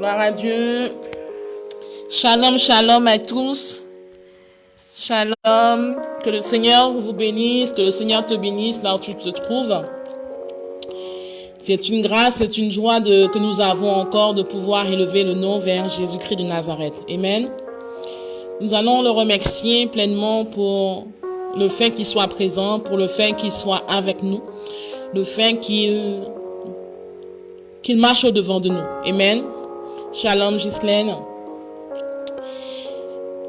Gloire à Dieu. Shalom, shalom à tous. Shalom. Que le Seigneur vous bénisse, que le Seigneur te bénisse là où tu te trouves. C'est une grâce, c'est une joie que nous avons encore de pouvoir élever le nom vers Jésus-Christ de Nazareth. Amen. Nous allons le remercier pleinement pour le fait qu'il soit présent, pour le fait qu'il soit avec nous, le fait qu'il marche au-devant de nous. Amen. Shalom, Ghislaine.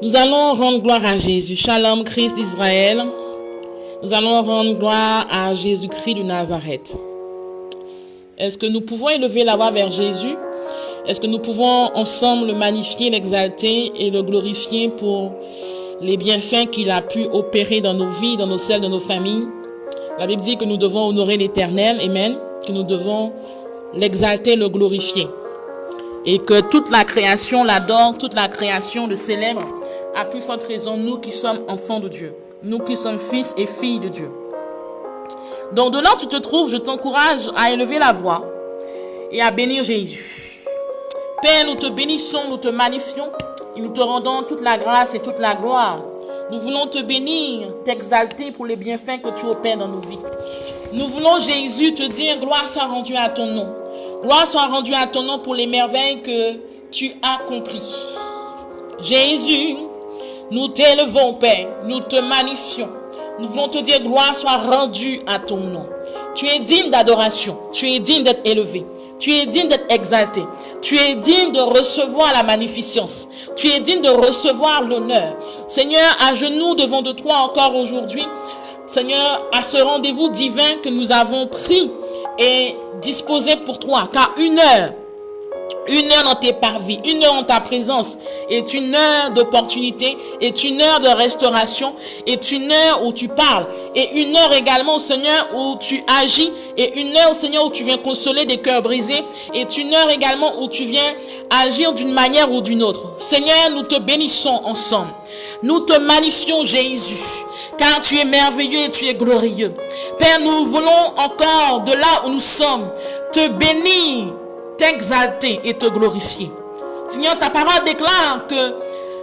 Nous allons rendre gloire à Jésus. Shalom, Christ d'Israël. Nous allons rendre gloire à Jésus-Christ de Nazareth. Est-ce que nous pouvons élever la voix vers Jésus? Est-ce que nous pouvons ensemble le magnifier, l'exalter et le glorifier pour les bienfaits qu'il a pu opérer dans nos vies, dans nos celles, dans nos familles? La Bible dit que nous devons honorer l'Éternel, amen, que nous devons l'exalter, le glorifier. Et que toute la création l'adore, toute la création le célèbre, à plus forte raison, nous qui sommes enfants de Dieu, nous qui sommes fils et filles de Dieu. Donc de là où tu te trouves, je t'encourage à élever la voix et à bénir Jésus. Père, nous te bénissons, nous te magnifions et nous te rendons toute la grâce et toute la gloire. Nous voulons te bénir, t'exalter pour les bienfaits que tu opères dans nos vies. Nous voulons, Jésus, te dire gloire soit rendue à ton nom. Gloire soit rendue à ton nom pour les merveilles que tu accomplis. Jésus, nous t'élevons, Père, nous te magnifions. Nous voulons te dire gloire soit rendue à ton nom. Tu es digne d'adoration, tu es digne d'être élevé, tu es digne d'être exalté, tu es digne de recevoir la magnificence, tu es digne de recevoir l'honneur. Seigneur, à genoux devant de toi encore aujourd'hui, Seigneur, à ce rendez-vous divin que nous avons pris et disposé pour toi, car une heure dans tes parvis, une heure en ta présence est une heure d'opportunité, est une heure de restauration, est une heure où tu parles, et une heure également, Seigneur, où tu agis, et une heure, Seigneur, où tu viens consoler des cœurs brisés, est une heure également où tu viens agir d'une manière ou d'une autre. Seigneur, nous te bénissons ensemble. Nous te magnifions, Jésus, car tu es merveilleux et tu es glorieux. Père, nous voulons encore, de là où nous sommes, te bénir, t'exalter et te glorifier. Seigneur, ta parole déclare que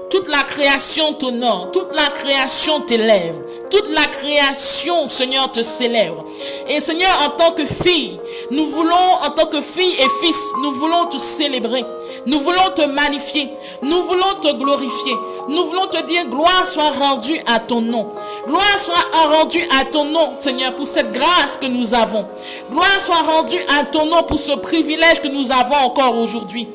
toute la création t'honore, toute la création t'élève, toute la création, Seigneur, te célèbre. Et Seigneur, en tant que fille, nous voulons, en tant que fille et fils, nous voulons te célébrer, nous voulons te magnifier, nous voulons te glorifier, nous voulons te dire gloire soit rendue à ton nom. Gloire soit rendue à ton nom, Seigneur, pour cette grâce que nous avons. Gloire soit rendue à ton nom pour ce privilège que nous avons encore aujourd'hui.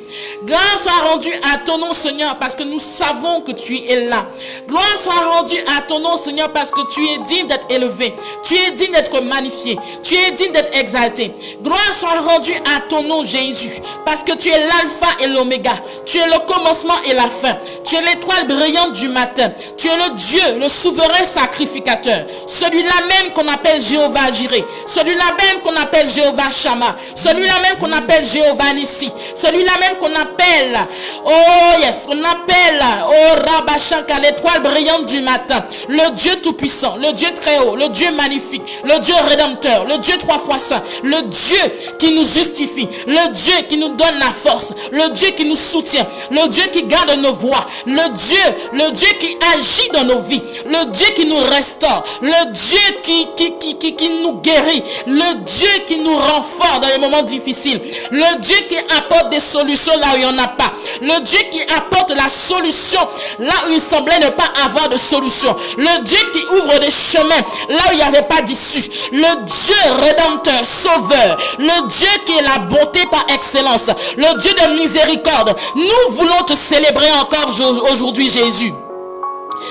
Gloire soit rendue à ton nom, Seigneur, parce que nous savons que tu es là. Gloire soit rendue à ton nom, Seigneur, parce que tu es digne d'être élevé. Tu es digne d'être magnifié. Tu es digne d'être exalté. Gloire soit rendue à ton nom, Jésus, parce que tu es l'alpha et l'oméga. Tu es le commencement et la fin. Tu es l'étoile brillante du matin. Tu es le Dieu, le souverain sacrificateur. Celui-là même qu'on appelle Jéhovah Jireh. Celui-là même qu'on appelle Jéhovah Shammah. Celui-là même qu'on appelle Jéhovah Nissi. Celui-là même qu'on appelle, oh yes, on appelle, oh Rabashaka, l'étoile brillante du matin. Le Dieu tout-puissant, le Dieu très haut, le Dieu magnifique, le Dieu rédempteur, le Dieu trois fois saint, le Dieu qui nous justifie, le Dieu qui nous donne la force, le Dieu qui nous soutient, le Dieu qui garde nos voies, le Dieu qui agit dans nos vies, le Dieu qui nous restaure, le Dieu qui nous guérit, le Dieu qui nous rend fort dans les moments difficiles, le Dieu qui apporte des solutions là où il n'y en a pas, le Dieu qui apporte la solution là où il semblait ne pas avoir de solution, le Dieu qui ouvre des chemins là où il n'y avait pas d'issue, le Dieu rédempteur, sauveur, le Dieu qui est la bonté par excellence, le Dieu de miséricorde. Nous voulons te célébrer encore aujourd'hui, Jésus.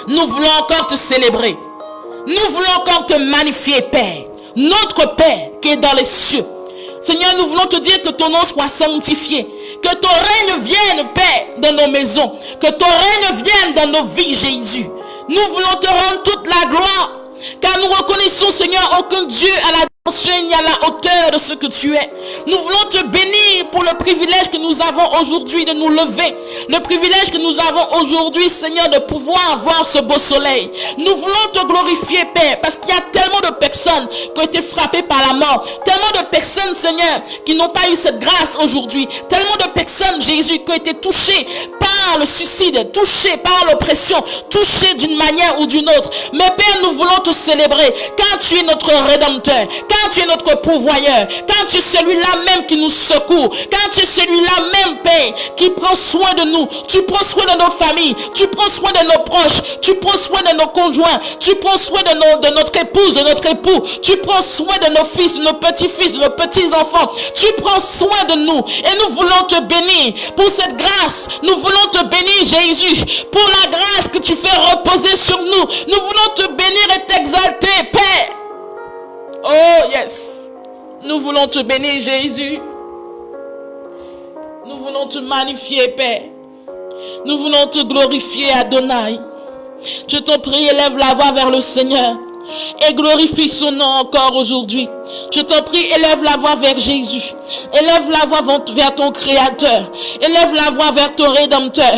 Nous voulons encore te célébrer. Nous voulons encore te magnifier, Père. Notre Père qui est dans les cieux. Seigneur, nous voulons te dire que ton nom soit sanctifié. Que ton règne vienne, Père, dans nos maisons. Que ton règne vienne dans nos vies, Jésus. Nous voulons te rendre toute la gloire. Car nous reconnaissons, Seigneur, aucun Dieu à la Seigneur, à la hauteur de ce que tu es. Nous voulons te bénir pour le privilège que nous avons aujourd'hui de nous lever. Le privilège que nous avons aujourd'hui, Seigneur, de pouvoir voir ce beau soleil. Nous voulons te glorifier, Père, parce qu'il y a tellement de personnes qui ont été frappées par la mort. Tellement de personnes, Seigneur, qui n'ont pas eu cette grâce aujourd'hui. Tellement de personnes, Jésus, qui ont été touchées par le suicide, touchées par l'oppression, touchées d'une manière ou d'une autre. Mais Père, nous voulons te célébrer, car tu es notre Rédempteur. Quand tu es notre pourvoyeur, quand tu es celui-là même qui nous secoue, quand tu es celui-là même, Père, qui prend soin de nous, tu prends soin de nos familles, tu prends soin de nos proches, tu prends soin de nos conjoints, tu prends soin de notre épouse, de notre époux, tu prends soin de nos fils, de nos petits-fils, de nos petits-enfants, tu prends soin de nous et nous voulons te bénir pour cette grâce, nous voulons te bénir Jésus, pour la grâce que tu fais reposer sur nous, nous voulons te bénir et t'exalter, Père. Oh yes, nous voulons te bénir Jésus. Nous voulons te magnifier, Père. Nous voulons te glorifier, Adonai. Je t'en prie, élève la voix vers le Seigneur et glorifie son nom encore aujourd'hui. Je t'en prie, élève la voix vers Jésus. Élève la voix vers ton Créateur. Élève la voix vers ton Rédempteur.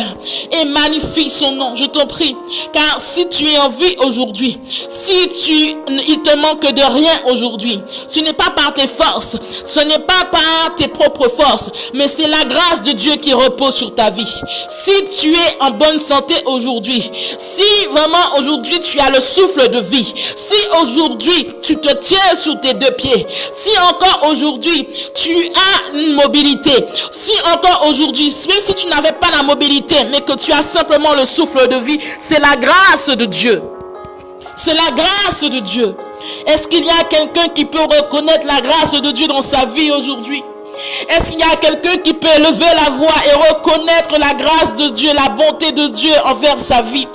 Et magnifie son nom, je t'en prie. Car si tu es en vie aujourd'hui, il te manque de rien aujourd'hui, ce n'est pas par tes forces, ce n'est pas par tes propres forces, mais c'est la grâce de Dieu qui repose sur ta vie. Si tu es en bonne santé aujourd'hui, si vraiment aujourd'hui tu as le souffle de vie, si aujourd'hui tu te tiens sur tes deux pieds, si encore aujourd'hui tu as une mobilité, si encore aujourd'hui, même si tu n'avais pas la mobilité, mais que tu as simplement le souffle de vie, c'est la grâce de Dieu. C'est la grâce de Dieu. Est-ce qu'il y a quelqu'un qui peut reconnaître la grâce de Dieu dans sa vie aujourd'hui? Est-ce qu'il y a quelqu'un qui peut lever la voix et reconnaître la grâce de Dieu, la bonté de Dieu envers sa vie?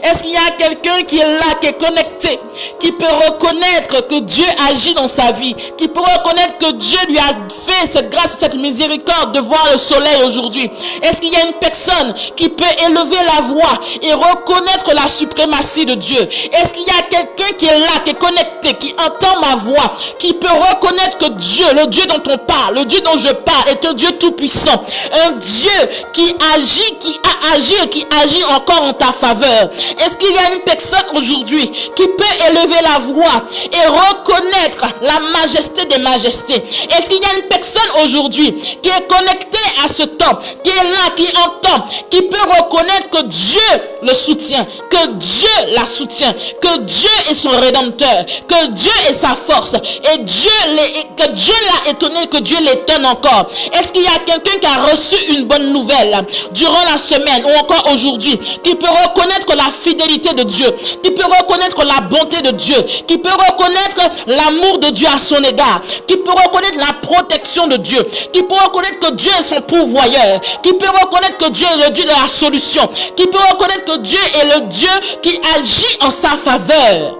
Est-ce qu'il y a quelqu'un qui est là, qui est connecté, qui peut reconnaître que Dieu agit dans sa vie, qui peut reconnaître que Dieu lui a fait cette grâce, cette miséricorde de voir le soleil aujourd'hui? Est-ce qu'il y a une personne qui peut élever la voix et reconnaître la suprématie de Dieu? Est-ce qu'il y a quelqu'un qui est là, qui est connecté, qui entend ma voix, qui peut reconnaître que Dieu, le Dieu dont on parle, le Dieu dont je parle, est un Dieu tout-puissant, un Dieu qui agit, qui a agi et qui agit encore en ta faveur? Est-ce qu'il y a une personne aujourd'hui qui peut élever la voix et reconnaître la majesté des majestés? Est-ce qu'il y a une personne aujourd'hui qui est connectée à ce temps, qui est là, qui entend, qui peut reconnaître que Dieu le soutient, que Dieu la soutient, que Dieu est son Rédempteur, que Dieu est sa force et que Dieu l'a étonné, que Dieu l'étonne encore? Est-ce qu'il y a quelqu'un qui a reçu une bonne nouvelle durant la semaine ou encore aujourd'hui, qui peut reconnaître la fidélité de Dieu, qui peut reconnaître la bonté de Dieu, qui peut reconnaître l'amour de Dieu à son égard, qui peut reconnaître la protection de Dieu, qui peut reconnaître que Dieu est son pourvoyeur, qui peut reconnaître que Dieu est le Dieu de la solution, qui peut reconnaître que Dieu est le Dieu qui agit en sa faveur?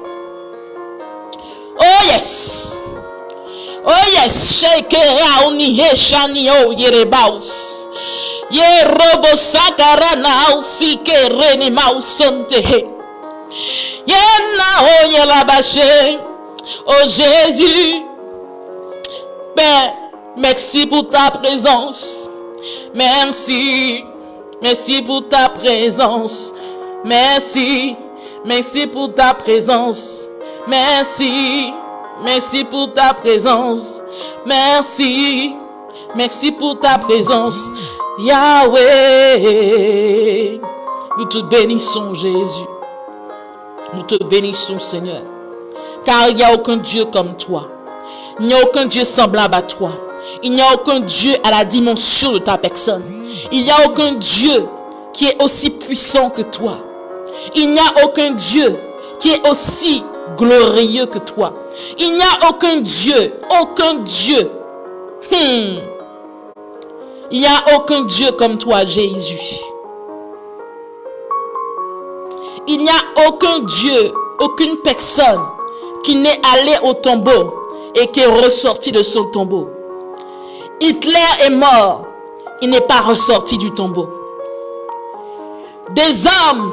Oh yes, oh yes, shekera uni heshani o yerebaus. Ye robo sakarana usike reni mausante. Ye na o yelabache. Oh Jésus, Père, merci pour ta présence. Merci, merci pour ta présence. Merci, merci pour ta présence. Merci, merci pour ta présence. Merci, merci pour ta présence. Yahweh, nous te bénissons Jésus, nous te bénissons Seigneur, car il n'y a aucun Dieu comme toi, il n'y a aucun Dieu semblable à toi, il n'y a aucun Dieu à la dimension de ta personne, il n'y a aucun Dieu qui est aussi puissant que toi, il n'y a aucun Dieu qui est aussi glorieux que toi, il n'y a aucun Dieu, Il n'y a aucun Dieu comme toi, Jésus. Il n'y a aucun Dieu, aucune personne qui n'est allé au tombeau et qui est ressorti de son tombeau. Hitler est mort, il n'est pas ressorti du tombeau. Des hommes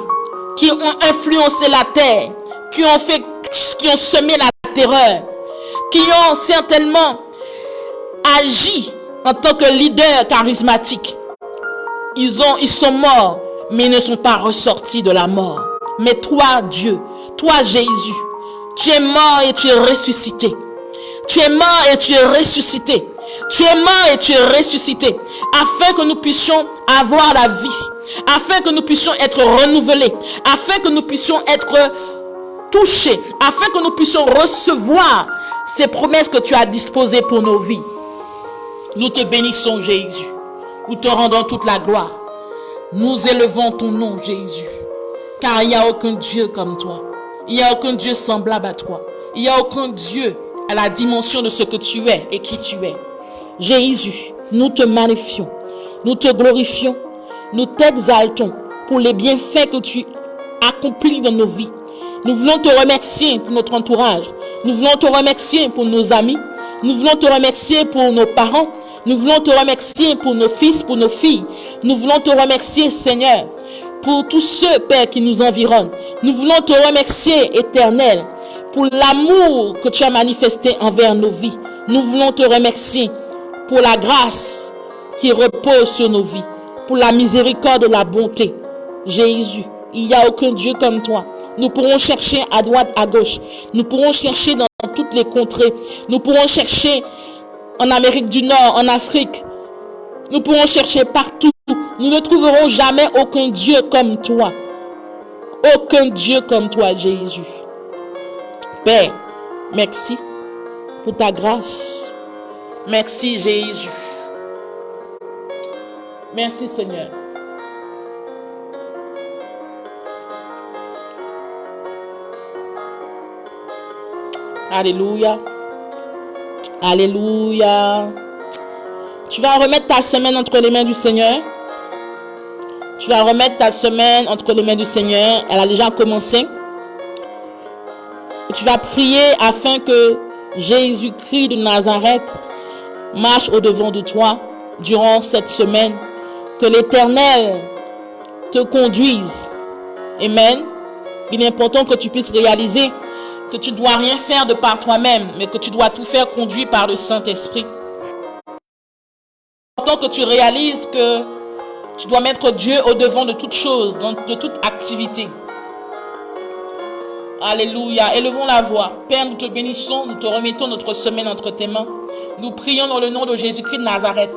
qui ont influencé la terre, qui ont semé la terreur, qui ont certainement agi en tant que leader charismatique. Ils sont morts, mais ils ne sont pas ressortis de la mort. Mais toi, Dieu, toi, Jésus, tu es mort et tu es ressuscité. Tu es mort et tu es ressuscité. Tu es mort et tu es ressuscité. Afin que nous puissions avoir la vie. Afin que nous puissions être renouvelés. Afin que nous puissions être touchés. Afin que nous puissions recevoir ces promesses que tu as disposées pour nos vies. Nous te bénissons, Jésus. Nous te rendons toute la gloire. Nous élevons ton nom, Jésus. Car il n'y a aucun Dieu comme toi. Il n'y a aucun Dieu semblable à toi. Il n'y a aucun Dieu à la dimension de ce que tu es et qui tu es. Jésus, nous te magnifions. Nous te glorifions. Nous t'exaltons pour les bienfaits que tu accomplis dans nos vies. Nous voulons te remercier pour notre entourage. Nous voulons te remercier pour nos amis. Nous voulons te remercier pour nos parents. Nous voulons te remercier pour nos fils, pour nos filles. Nous voulons te remercier, Seigneur, pour tous ceux, Père, qui nous environnent. Nous voulons te remercier, Éternel, pour l'amour que tu as manifesté envers nos vies. Nous voulons te remercier pour la grâce qui repose sur nos vies, pour la miséricorde et la bonté. Jésus, il n'y a aucun Dieu comme toi. Nous pourrons chercher à droite, à gauche. Nous pourrons chercher dans toutes les contrées. Nous pourrons chercher en Amérique du Nord, en Afrique. Nous pourrons chercher partout. Nous ne trouverons jamais aucun Dieu comme toi. Aucun Dieu comme toi, Jésus. Père, merci pour ta grâce. Merci, Jésus. Merci, Seigneur. Alléluia. Alléluia. Tu vas remettre ta semaine entre les mains du Seigneur. Tu vas remettre ta semaine entre les mains du Seigneur. Elle a déjà commencé. Tu vas prier afin que Jésus-Christ de Nazareth marche au-devant de toi durant cette semaine. Que l'Éternel te conduise. Amen. Il est important que tu puisses réaliser que tu ne dois rien faire de par toi-même, mais que tu dois tout faire conduit par le Saint-Esprit. Il est important que tu réalises que tu dois mettre Dieu au-devant de toute chose, de toute activité. Alléluia. Élevons la voix. Père, nous te bénissons, nous te remettons notre semaine entre tes mains. Nous prions dans le nom de Jésus-Christ de Nazareth.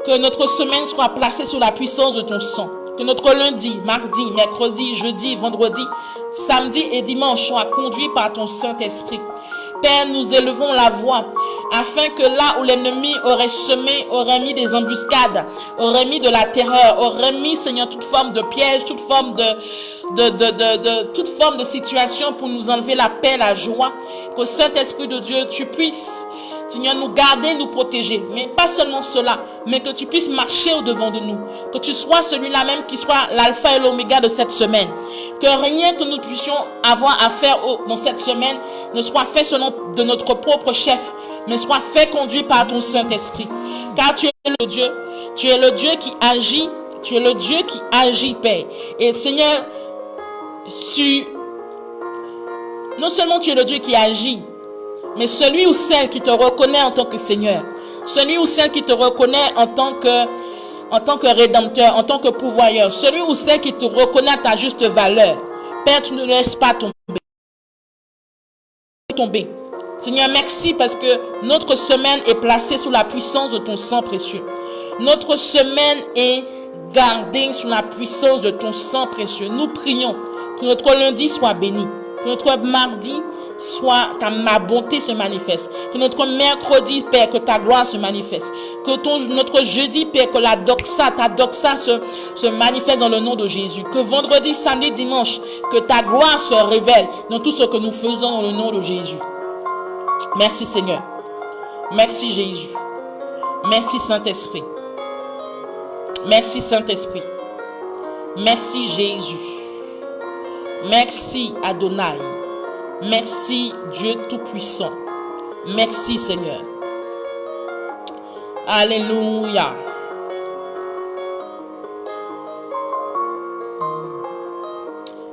Que notre semaine soit placée sous la puissance de ton sang. Que notre lundi, mardi, mercredi, jeudi, vendredi, samedi et dimanche soient conduits par ton Saint-Esprit. Père, nous élevons la voix afin que là où l'ennemi aurait semé, aurait mis des embuscades, aurait mis de la terreur, aurait mis, Seigneur, toute forme de piège, toute forme toute forme de situation pour nous enlever la paix, la joie, qu'au Saint-Esprit de Dieu, tu puisses, Seigneur, nous garder, nous protéger. Mais pas seulement cela, mais que tu puisses marcher au-devant de nous. Que tu sois celui-là même qui soit l'alpha et l'oméga de cette semaine. Que rien que nous puissions avoir à faire dans cette semaine ne soit fait selon de notre propre chef, mais soit fait conduit par ton Saint-Esprit. Car tu es le Dieu. Tu es le Dieu qui agit. Tu es le Dieu qui agit, Père. Et Seigneur, non seulement tu es le Dieu qui agit, mais celui ou celle qui te reconnaît en tant que Seigneur, celui ou celle qui te reconnaît en tant que rédempteur, en tant que pourvoyeur, celui ou celle qui te reconnaît à ta juste valeur, Père, tu ne laisses pas tomber. Seigneur, merci parce que notre semaine est placée sous la puissance de ton sang précieux. Notre semaine est gardée sous la puissance de ton sang précieux. Nous prions que notre lundi soit béni, que notre mardi soit que ma bonté se manifeste, que notre mercredi, Père, que ta gloire se manifeste, que notre jeudi, Père, que ta doxa se manifeste dans le nom de Jésus, que vendredi, samedi, dimanche, que ta gloire se révèle dans tout ce que nous faisons dans le nom de Jésus. Merci Seigneur, merci Jésus, merci Saint-Esprit, merci Saint-Esprit, merci Jésus, merci Adonai. Merci Dieu Tout-Puissant. Merci Seigneur. Alléluia.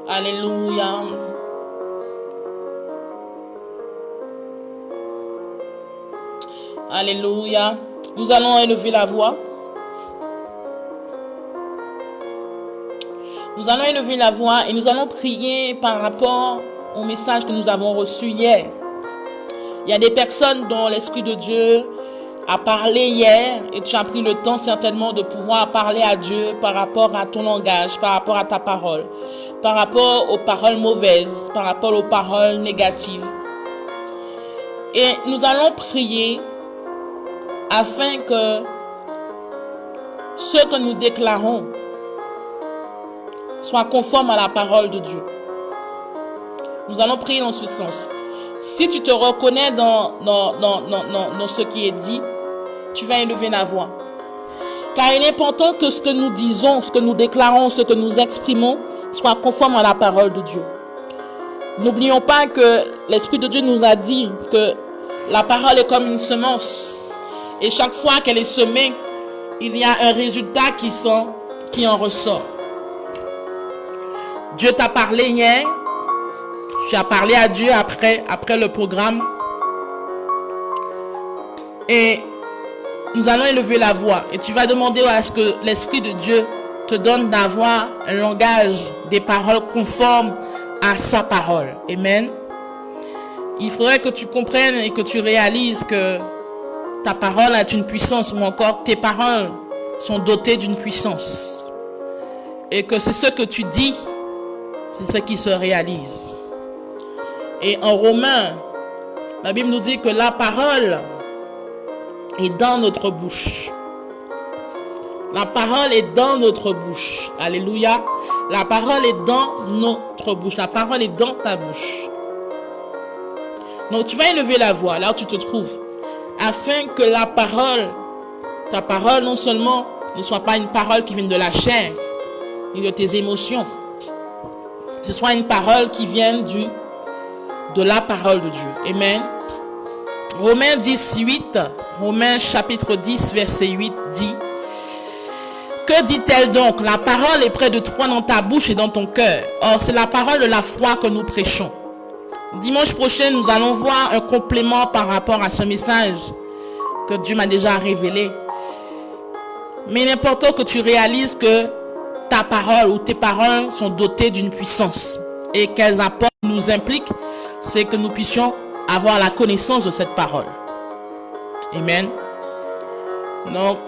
Alléluia. Alléluia. Nous allons élever la voix. Nous allons élever la voix et nous allons prier par rapport au message que nous avons reçu hier. Il y a des personnes dont l'Esprit de Dieu a parlé hier et tu as pris le temps certainement de pouvoir parler à Dieu par rapport à ton langage, par rapport à ta parole, par rapport aux paroles mauvaises, par rapport aux paroles négatives. Et nous allons prier afin que ce que nous déclarons soit conforme à la parole de Dieu. Nous allons prier dans ce sens. Si tu te reconnais dans ce qui est dit, tu vas élever la voix. Car il est important que ce que nous disons, ce que nous déclarons, ce que nous exprimons, soit conforme à la parole de Dieu. N'oublions pas que l'Esprit de Dieu nous a dit que la parole est comme une semence. Et chaque fois qu'elle est semée, il y a un résultat qui en ressort. Dieu t'a parlé hier. Tu as parlé à Dieu après le programme. Et nous allons élever la voix. Et tu vas demander à ce que l'Esprit de Dieu te donne d'avoir un langage, des paroles conformes à sa parole. Amen. Il faudrait que tu comprennes et que tu réalises que ta parole a une puissance, ou encore tes paroles sont dotées d'une puissance. Et que c'est ce que tu dis, c'est ce qui se réalise. Et en Romains, la Bible nous dit que la parole est dans notre bouche. La parole est dans notre bouche. Alléluia. La parole est dans notre bouche. La parole est dans ta bouche. Donc tu vas élever la voix là où tu te trouves, afin que ta parole non seulement ne soit pas une parole qui vient de la chair et de tes émotions, ce soit une parole qui vient de la parole de Dieu. Amen. Romains 10, 8, Romains chapitre 10, verset 8 dit: que dit-elle donc? La parole est près de toi dans ta bouche et dans ton cœur. Or, c'est la parole de la foi que nous prêchons. Dimanche prochain, nous allons voir un complément par rapport à ce message que Dieu m'a déjà révélé. Mais il est important que tu réalises que ta parole ou tes paroles sont dotées d'une puissance et qu'elles apportent, nous impliquent, c'est que nous puissions avoir la connaissance de cette parole. Amen. Donc,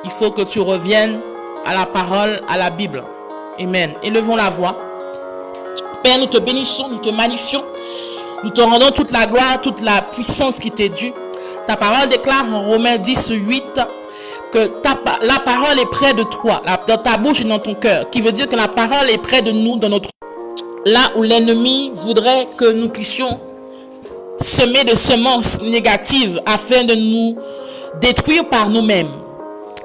il faut que tu reviennes à la parole, à la Bible. Amen. Élevons la voix. Père, nous te bénissons, nous te magnifions. Nous te rendons toute la gloire, toute la puissance qui t'est due. Ta parole déclare en Romains 10, 8 que la parole est près de toi, dans ta bouche et dans ton cœur. Qui veut dire que la parole est près de nous, dans notre... Là où l'ennemi voudrait que nous puissions semer des semences négatives afin de nous détruire par nous-mêmes.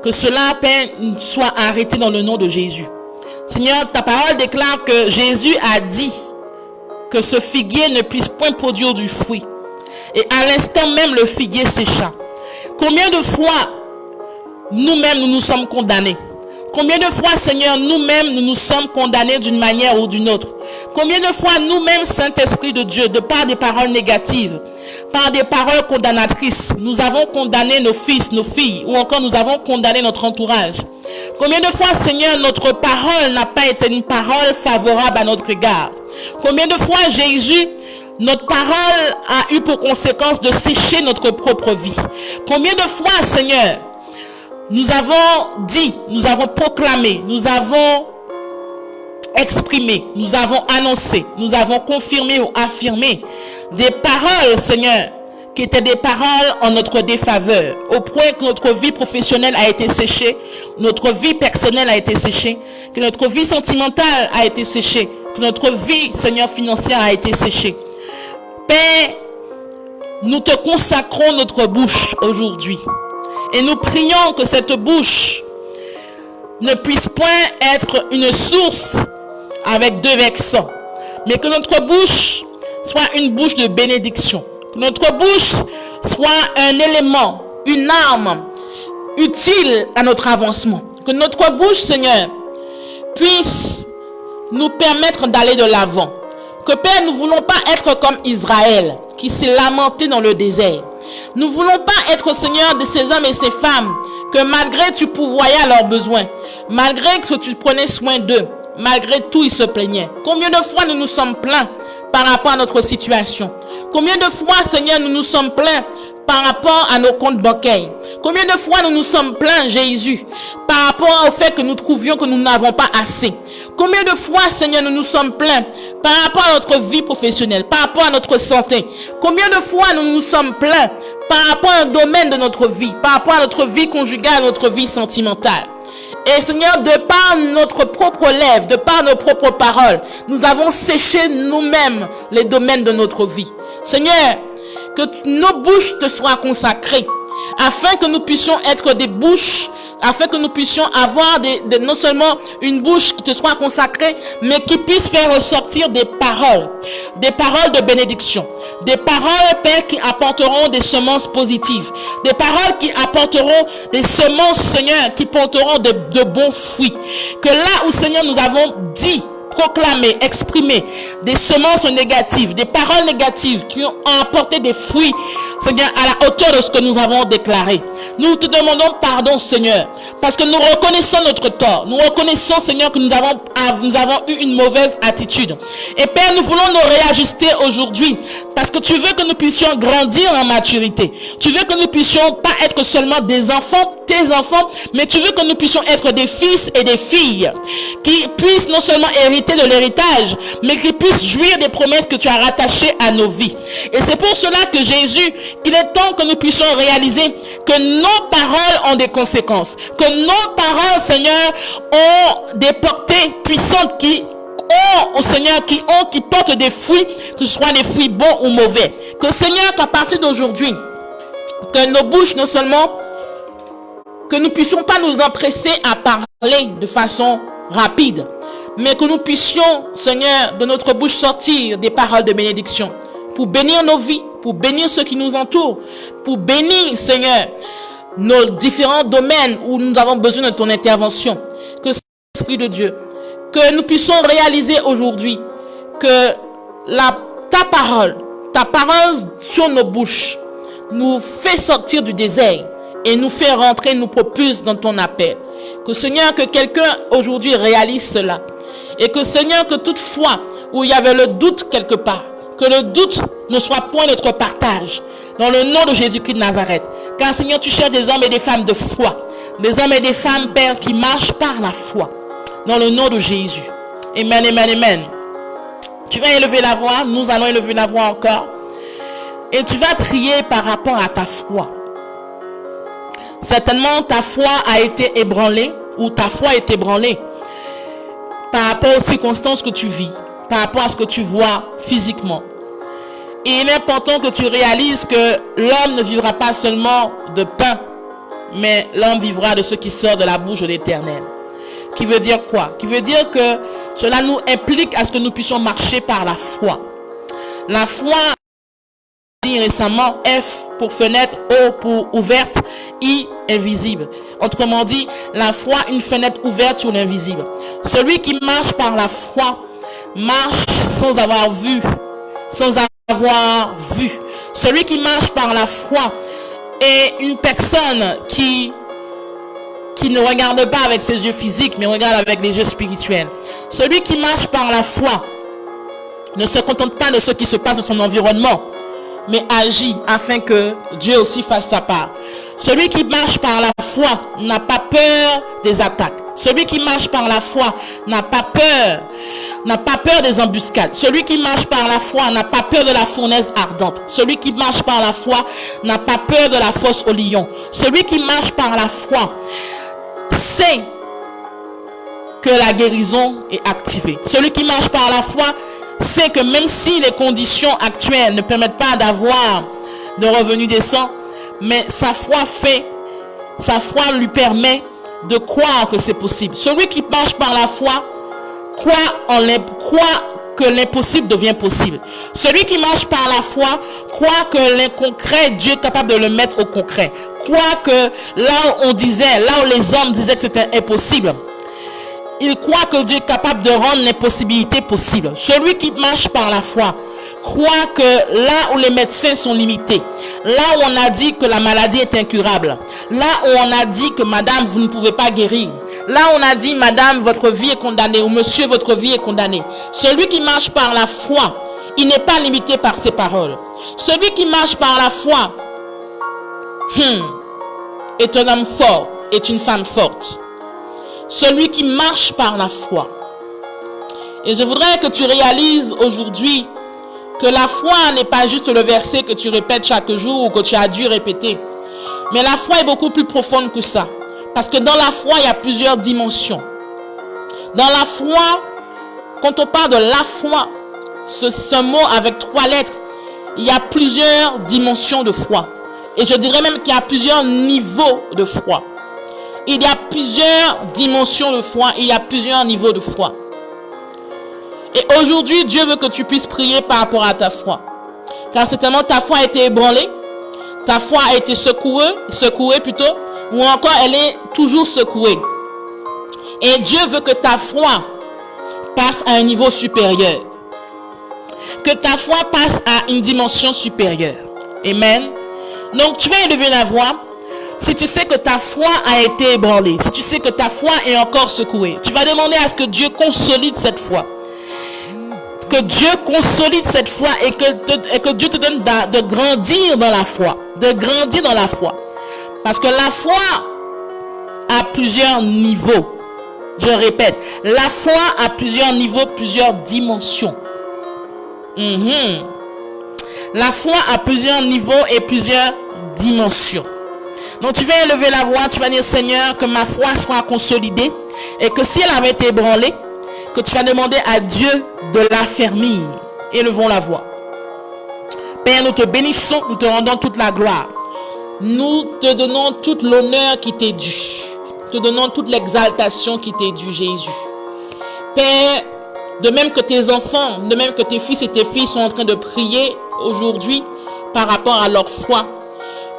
Que cela, Père, soit arrêté dans le nom de Jésus. Seigneur, ta parole déclare que Jésus a dit que ce figuier ne puisse point produire du fruit. Et à l'instant même, le figuier sécha. Combien de fois nous-mêmes nous sommes condamnés? Combien de fois, Seigneur, nous-mêmes nous nous sommes condamnés d'une manière ou d'une autre? Combien de fois nous-mêmes, Saint-Esprit de Dieu, de par des paroles négatives, par des paroles condamnatrices, nous avons condamné nos fils, nos filles, ou encore nous avons condamné notre entourage? Combien de fois, Seigneur, notre parole n'a pas été une parole favorable à notre égard? Combien de fois, Jésus, notre parole a eu pour conséquence de sécher notre propre vie? Combien de fois, Seigneur, nous avons dit, nous avons proclamé, nous avons exprimé, nous avons annoncé, nous avons confirmé ou affirmé des paroles, Seigneur, qui étaient des paroles en notre défaveur, au point que notre vie professionnelle a été séchée, notre vie personnelle a été séchée, que notre vie sentimentale a été séchée, que notre vie, Seigneur, financière a été séchée. Père, nous te consacrons notre bouche aujourd'hui. Et nous prions que cette bouche ne puisse point être une source avec deux versants, mais que notre bouche soit une bouche de bénédiction. Que notre bouche soit un élément, une arme utile à notre avancement. Que notre bouche, Seigneur, puisse nous permettre d'aller de l'avant. Que Père, nous ne voulons pas être comme Israël, qui s'est lamenté dans le désert. Nous voulons pas être, Seigneur, de ces hommes et ces femmes que malgré tu pourvoyais à leurs besoins, malgré que tu prenais soin d'eux, malgré tout, ils se plaignaient. Combien de fois nous nous sommes plaints par rapport à notre situation? Combien de fois, Seigneur, nous nous sommes plaints par rapport à nos comptes bancaires? Combien de fois nous nous sommes plaints, Jésus, par rapport au fait que nous trouvions que nous n'avons pas assez? Combien de fois, Seigneur, nous nous sommes plaints par rapport à notre vie professionnelle, par rapport à notre santé? Combien de fois nous nous sommes plaints par rapport à un domaine de notre vie, par rapport à notre vie conjugale, notre vie sentimentale? Et Seigneur, de par notre propre lèvre, de par nos propres paroles, nous avons séché nous-mêmes les domaines de notre vie. Seigneur, que nos bouches te soient consacrées, afin que nous puissions être des bouches, afin que nous puissions avoir non seulement une bouche qui te soit consacrée, mais qui puisse faire ressortir des paroles de bénédiction, des paroles, Père, qui apporteront des semences positives, des paroles qui apporteront des semences, Seigneur, qui porteront de bons fruits. Que là où, Seigneur, nous avons dit, proclamer, exprimer des semences négatives, des paroles négatives qui ont apporté des fruits, Seigneur, à la hauteur de ce que nous avons déclaré. Nous te demandons pardon, Seigneur, parce que nous reconnaissons notre tort. Nous reconnaissons, Seigneur, que nous avons eu une mauvaise attitude. Et Père, nous voulons nous réajuster aujourd'hui, parce que tu veux que nous puissions grandir en maturité. Tu veux que nous puissions pas être seulement des enfants, tes enfants, mais tu veux que nous puissions être des fils et des filles qui puissent non seulement hériter de l'héritage, mais qui puissent jouir des promesses que tu as rattachées à nos vies. Et c'est pour cela que Jésus, qu'il est temps que nous puissions réaliser que nos paroles ont des conséquences, que nos paroles, Seigneur, ont des portées puissantes qui Seigneur, qui portent des fruits, que ce soit des fruits bons ou mauvais. Que Seigneur, qu'à partir d'aujourd'hui, que nos bouches, non seulement, que nous puissions pas nous empresser à parler de façon rapide, mais que nous puissions, Seigneur, de notre bouche sortir des paroles de bénédiction pour bénir nos vies, pour bénir ceux qui nous entourent, pour bénir, Seigneur, nos différents domaines où nous avons besoin de ton intervention. Que Esprit de Dieu, que nous puissions réaliser aujourd'hui que ta parole sur nos bouches nous fait sortir du désert et nous fait rentrer, nous propulse dans ton appel. Que Seigneur, que quelqu'un aujourd'hui réalise cela. Et que Seigneur, que toutefois où il y avait le doute quelque part, que le doute ne soit point notre partage. Dans le nom de Jésus-Christ de Nazareth. Car Seigneur, tu cherches des hommes et des femmes de foi. Des hommes et des femmes, Père, qui marchent par la foi. Dans le nom de Jésus. Amen, amen, amen. Tu vas élever la voix. Nous allons élever la voix encore. Et tu vas prier par rapport à ta foi. Certainement, ta foi a été ébranlée. Ou ta foi est ébranlée. Par rapport aux circonstances que tu vis. Par rapport à ce que tu vois physiquement. Et il est important que tu réalises que l'homme ne vivra pas seulement de pain. Mais l'homme vivra de ce qui sort de la bouche de l'Éternel. Qui veut dire quoi? Qui veut dire que cela nous implique à ce que nous puissions marcher par la foi. La foi, dit récemment, F pour fenêtre, O pour ouverte, I invisible. Autrement dit, la foi, une fenêtre ouverte sur l'invisible. Celui qui marche par la foi, marche sans avoir vu. Sans avoir vu. Celui qui marche par la foi est une personne qui ne regarde pas avec ses yeux physiques, mais regarde avec les yeux spirituels. Celui qui marche par la foi ne se contente pas de ce qui se passe dans son environnement, mais agit afin que Dieu aussi fasse sa part. Celui qui marche par la foi n'a pas peur des attaques. Celui qui marche par la foi n'a pas peur des embuscades. Celui qui marche par la foi n'a pas peur de la fournaise ardente. Celui qui marche par la foi n'a pas peur de la fosse au lion. Celui qui marche par la foi sait que la guérison est activée. Celui qui marche par la foi sait que même si les conditions actuelles ne permettent pas d'avoir de revenus décents, mais sa foi lui permet de croire que c'est possible. Celui qui marche par la foi croit que l'impossible devient possible. Celui qui marche par la foi croit que l'inconcret, Dieu est capable de le mettre au concret. Croit que là où les hommes disaient que c'était impossible, il croit que Dieu est capable de rendre l'impossibilité possible. Celui qui marche par la foi croient que là où les médecins sont limités, là où on a dit que la maladie est incurable, là où on a dit que madame, vous ne pouvez pas guérir, là où on a dit madame, votre vie est condamnée, ou monsieur, votre vie est condamnée. Celui qui marche par la foi, il n'est pas limité par ses paroles. Celui qui marche par la foi est un homme fort, est une femme forte. Celui qui marche par la foi. Et je voudrais que tu réalises aujourd'hui que la foi n'est pas juste le verset que tu répètes chaque jour ou que tu as dû répéter. Mais la foi est beaucoup plus profonde que ça. Parce que dans la foi, il y a plusieurs dimensions. Dans la foi, quand on parle de la foi, ce mot avec 3 lettres, il y a plusieurs dimensions de foi. Et je dirais même qu'il y a plusieurs niveaux de foi. Il y a plusieurs dimensions de foi, il y a plusieurs niveaux de foi. Et aujourd'hui, Dieu veut que tu puisses prier par rapport à ta foi. Car certainement ta foi a été ébranlée, ta foi a été secouée plutôt, ou encore elle est toujours secouée. Et Dieu veut que ta foi passe à un niveau supérieur. Que ta foi passe à une dimension supérieure. Amen. Donc tu vas élever la voix. Si tu sais que ta foi a été ébranlée, si tu sais que ta foi est encore secouée, tu vas demander à ce que Dieu consolide cette foi. Que Dieu consolide cette foi et que Dieu te donne de grandir dans la foi. De grandir dans la foi. Parce que la foi a plusieurs niveaux. Je répète, la foi a plusieurs niveaux, plusieurs dimensions. La foi a plusieurs niveaux et plusieurs dimensions. Donc tu vas élever la voix, tu vas dire Seigneur, que ma foi soit consolidée et que si elle avait été ébranlée, que tu vas demander à Dieu de l'affermir. Élevons la voix. Père, nous te bénissons, nous te rendons toute la gloire. Nous te donnons toute l'honneur qui t'est dû. Nous te donnons toute l'exaltation qui t'est due, Jésus. Père, de même que tes enfants, de même que tes fils et tes filles sont en train de prier aujourd'hui par rapport à leur foi,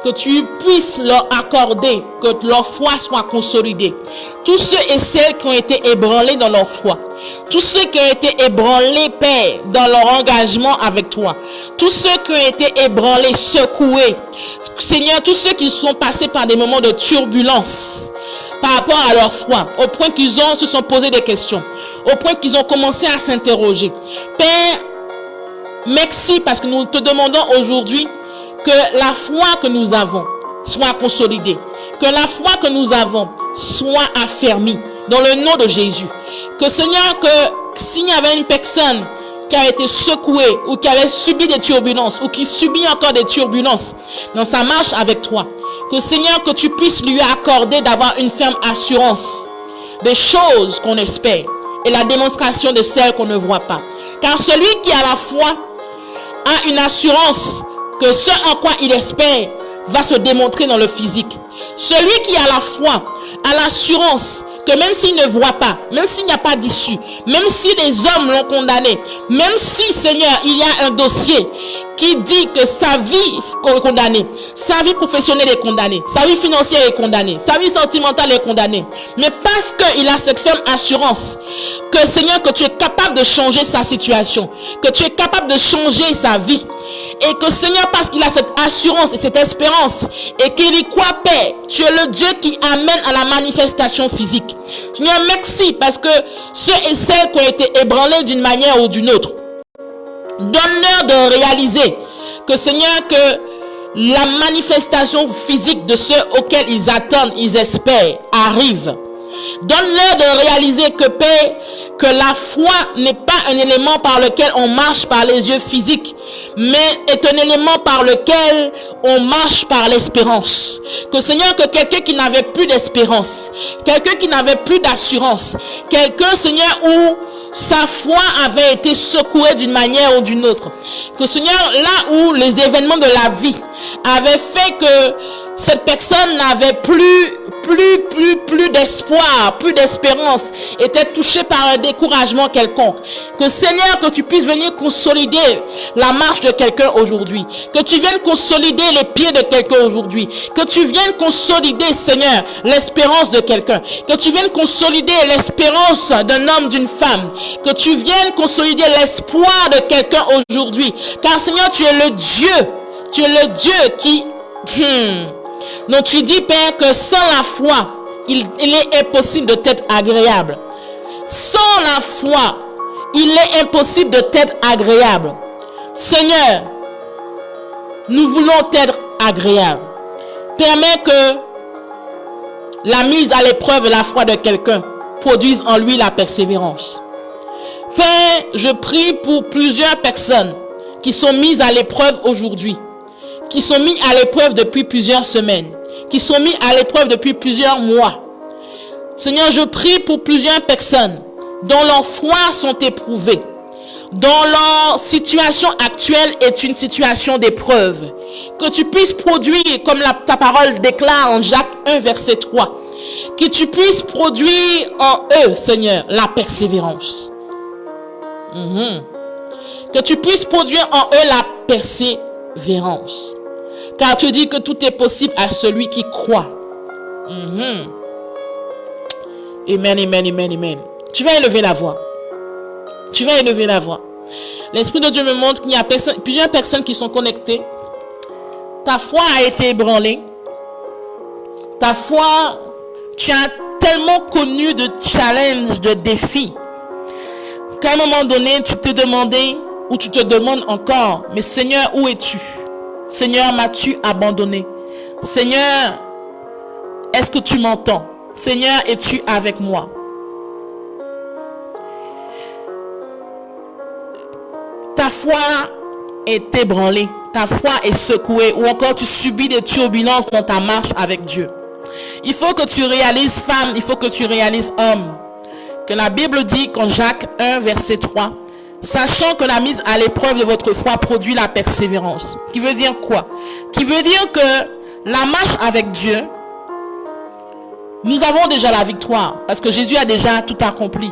que tu puisses leur accorder, que leur foi soit consolidée. Tous ceux et celles qui ont été ébranlés dans leur foi, tous ceux qui ont été ébranlés, Père, dans leur engagement avec toi, tous ceux qui ont été ébranlés, secoués, Seigneur, tous ceux qui sont passés par des moments de turbulence par rapport à leur foi, au point qu'ils se sont posé des questions, au point qu'ils ont commencé à s'interroger. Père, merci parce que nous te demandons aujourd'hui que la foi que nous avons soit consolidée, que la foi que nous avons soit affermie dans le nom de Jésus. Que Seigneur, que s'il y avait une personne qui a été secouée ou qui avait subi des turbulences ou qui subit encore des turbulences dans sa marche avec toi, que Seigneur, que tu puisses lui accorder d'avoir une ferme assurance des choses qu'on espère et la démonstration de celles qu'on ne voit pas. Car celui qui a la foi a une assurance que ce en quoi il espère va se démontrer dans le physique. Celui qui a la foi a l'assurance que même s'il ne voit pas, même s'il n'y a pas d'issue, même si les hommes l'ont condamné, même si, Seigneur, il y a un dossier qui dit que sa vie est condamnée, sa vie professionnelle est condamnée, sa vie financière est condamnée, sa vie sentimentale est condamnée. Mais parce qu'il a cette ferme assurance que, Seigneur, que tu es capable de changer sa situation, que tu es capable de changer sa vie, et que, Seigneur, parce qu'il a cette assurance et cette espérance, et qu'il y croit, Père, tu es le Dieu qui amène à la manifestation physique. Seigneur, merci parce que ceux et celles qui ont été ébranlés d'une manière ou d'une autre, donne-leur de réaliser que, Seigneur, que la manifestation physique de ceux auxquels ils attendent, ils espèrent, arrive. Donne-leur de réaliser que, Père, que la foi n'est pas un élément par lequel on marche par les yeux physiques, mais est un élément par lequel on marche par l'espérance. Que, Seigneur, que quelqu'un qui n'avait plus d'espérance, quelqu'un qui n'avait plus d'assurance, quelqu'un, Seigneur, où sa foi avait été secouée d'une manière ou d'une autre, que, Seigneur, là où les événements de la vie avaient fait que cette personne n'avait plus plus d'espoir, plus d'espérance, était touché par un découragement quelconque, que Seigneur, que tu puisses venir consolider la marche de quelqu'un aujourd'hui, que tu viennes consolider les pieds de quelqu'un aujourd'hui, que tu viennes consolider, Seigneur, l'espérance de quelqu'un, que tu viennes consolider l'espérance d'un homme, d'une femme, que tu viennes consolider l'espoir de quelqu'un aujourd'hui, car Seigneur, tu es le Dieu qui... Donc tu dis, Père, que sans la foi, il est impossible de t'être agréable. Sans la foi, il est impossible de t'être agréable. Seigneur, nous voulons t'être agréable. Permets que la mise à l'épreuve de la foi de quelqu'un produise en lui la persévérance. Père, je prie pour plusieurs personnes qui sont mises à l'épreuve aujourd'hui, qui sont mis à l'épreuve depuis plusieurs semaines, qui sont mis à l'épreuve depuis plusieurs mois. Seigneur, je prie pour plusieurs personnes dont leurs foi sont éprouvées, dont leur situation actuelle est une situation d'épreuve. Que tu puisses produire, comme ta parole déclare en Jacques 1, verset 3, que tu puisses produire en eux, Seigneur, la persévérance. Que tu puisses produire en eux la persévérance. Car tu dis que tout est possible à celui qui croit. Amen, amen, amen, amen. Tu vas élever la voix. Tu vas élever la voix. L'Esprit de Dieu me montre qu'il y a plusieurs personnes qui sont connectées. Ta foi a été ébranlée. Ta foi, tu as tellement connu de challenges, de défis, qu'à un moment donné, tu te demandais, ou tu te demandes encore, mais Seigneur, où es-tu? Seigneur, m'as-tu abandonné? Seigneur, est-ce que tu m'entends? Seigneur, es-tu avec moi? Ta foi est ébranlée, ta foi est secouée, ou encore tu subis des turbulences dans ta marche avec Dieu. Il faut que tu réalises, femme, il faut que tu réalises, homme, que la Bible dit qu'en Jacques 1, verset 3, sachant que la mise à l'épreuve de votre foi produit la persévérance. Qui veut dire quoi? Qui veut dire que la marche avec Dieu, nous avons déjà la victoire, parce que Jésus a déjà tout accompli.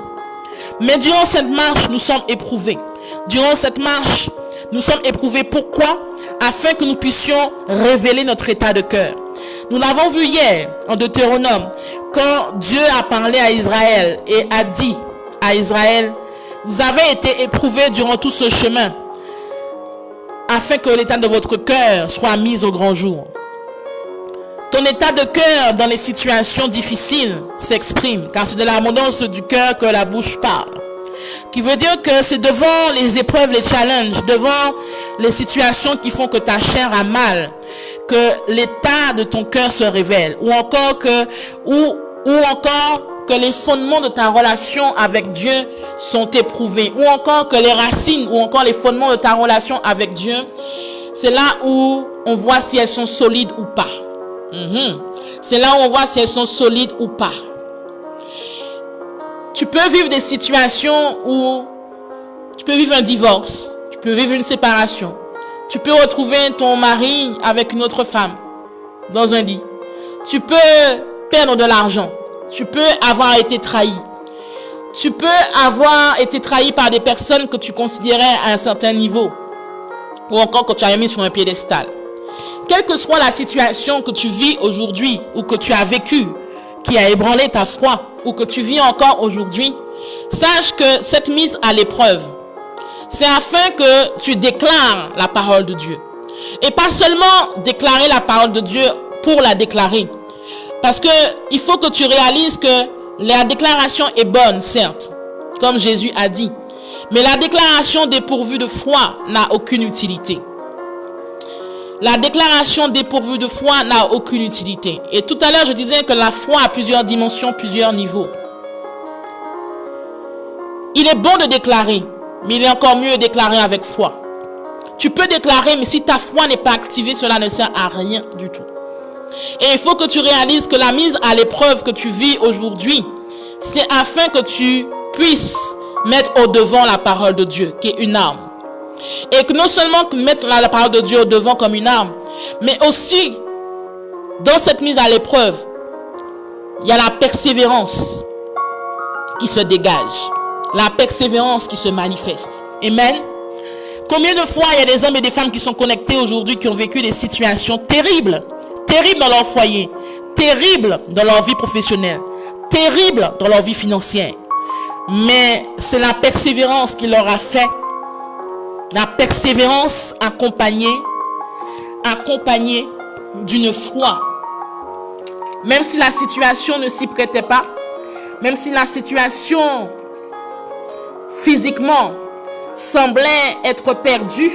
Mais durant cette marche, nous sommes éprouvés. Durant cette marche, nous sommes éprouvés. Pourquoi? Afin que nous puissions révéler notre état de cœur. Nous l'avons vu hier en Deutéronome, quand Dieu a parlé à Israël et a dit à Israël, vous avez été éprouvés durant tout ce chemin, afin que l'état de votre cœur soit mis au grand jour. Ton état de cœur dans les situations difficiles s'exprime, car c'est de l'abondance du cœur que la bouche parle. Qui veut dire que c'est devant les épreuves, les challenges, devant les situations qui font que ta chair a mal, que l'état de ton cœur se révèle, ou encore que les fondements de ta relation avec Dieu sont éprouvés, ou encore que les racines, ou encore les fondements de ta relation avec Dieu, c'est là où on voit si elles sont solides ou pas. C'est là où on voit si elles sont solides ou pas. Tu peux vivre des situations où tu peux vivre un divorce, tu peux vivre une séparation, tu peux retrouver ton mari avec une autre femme dans un lit, tu peux perdre de l'argent, tu peux avoir été trahi, tu peux avoir été trahi par des personnes que tu considérais à un certain niveau, ou encore que tu as mis sur un piédestal. Quelle que soit la situation que tu vis aujourd'hui ou que tu as vécue, qui a ébranlé ta foi ou que tu vis encore aujourd'hui, sache que cette mise à l'épreuve, c'est afin que tu déclares la parole de Dieu. Et pas seulement déclarer la parole de Dieu pour la déclarer. Parce que il faut que tu réalises que la déclaration est bonne, certes, comme Jésus a dit. Mais la déclaration dépourvue de foi n'a aucune utilité. La déclaration dépourvue de foi n'a aucune utilité. Et tout à l'heure, je disais que la foi a plusieurs dimensions, plusieurs niveaux. Il est bon de déclarer, mais il est encore mieux de déclarer avec foi. Tu peux déclarer, mais si ta foi n'est pas activée, cela ne sert à rien du tout. Et il faut que tu réalises que la mise à l'épreuve que tu vis aujourd'hui, c'est afin que tu puisses mettre au devant la parole de Dieu, qui est une arme. Et que non seulement mettre la parole de Dieu au devant comme une arme, mais aussi, dans cette mise à l'épreuve, il y a la persévérance qui se dégage. La persévérance qui se manifeste. Amen. Combien de fois il y a des hommes et des femmes qui sont connectés aujourd'hui, qui ont vécu des situations terribles, terribles dans leur foyer, terribles dans leur vie professionnelle, terribles dans leur vie financière. Mais c'est la persévérance qui leur a fait, la persévérance accompagnée d'une foi. Même si la situation ne s'y prêtait pas, même si la situation physiquement semblait être perdue,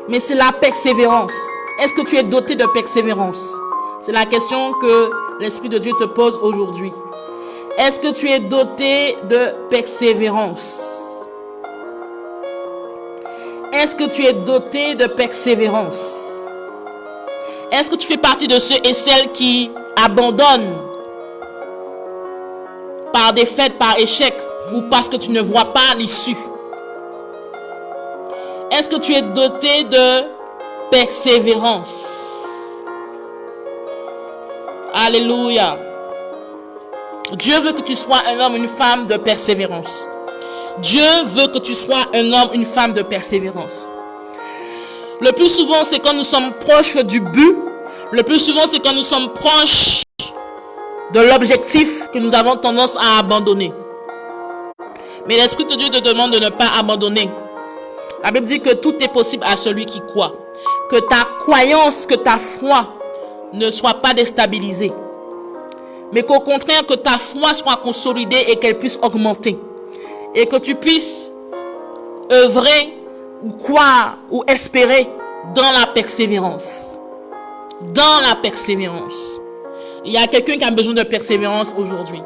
mais c'est la persévérance. Est-ce que tu es doté de persévérance? C'est la question que l'Esprit de Dieu te pose aujourd'hui. Est-ce que tu es doté de persévérance? Est-ce que tu es doté de persévérance? Est-ce que tu fais partie de ceux et celles qui abandonnent par défaite, par échec, ou parce que tu ne vois pas l'issue? Est-ce que tu es doté de persévérance? Alléluia. Dieu veut que tu sois un homme, une femme de persévérance. Dieu veut que tu sois un homme, une femme de persévérance. Le plus souvent, c'est quand nous sommes proches du but. Le plus souvent, c'est quand nous sommes proches de l'objectif que nous avons tendance à abandonner. Mais l'Esprit de Dieu te demande de ne pas abandonner. La Bible dit que tout est possible à celui qui croit. Que ta croyance, que ta foi ne soit pas déstabilisée. Mais qu'au contraire, que ta foi soit consolidée et qu'elle puisse augmenter. Et que tu puisses œuvrer ou croire ou espérer dans la persévérance. Dans la persévérance. Il y a quelqu'un qui a besoin de persévérance aujourd'hui.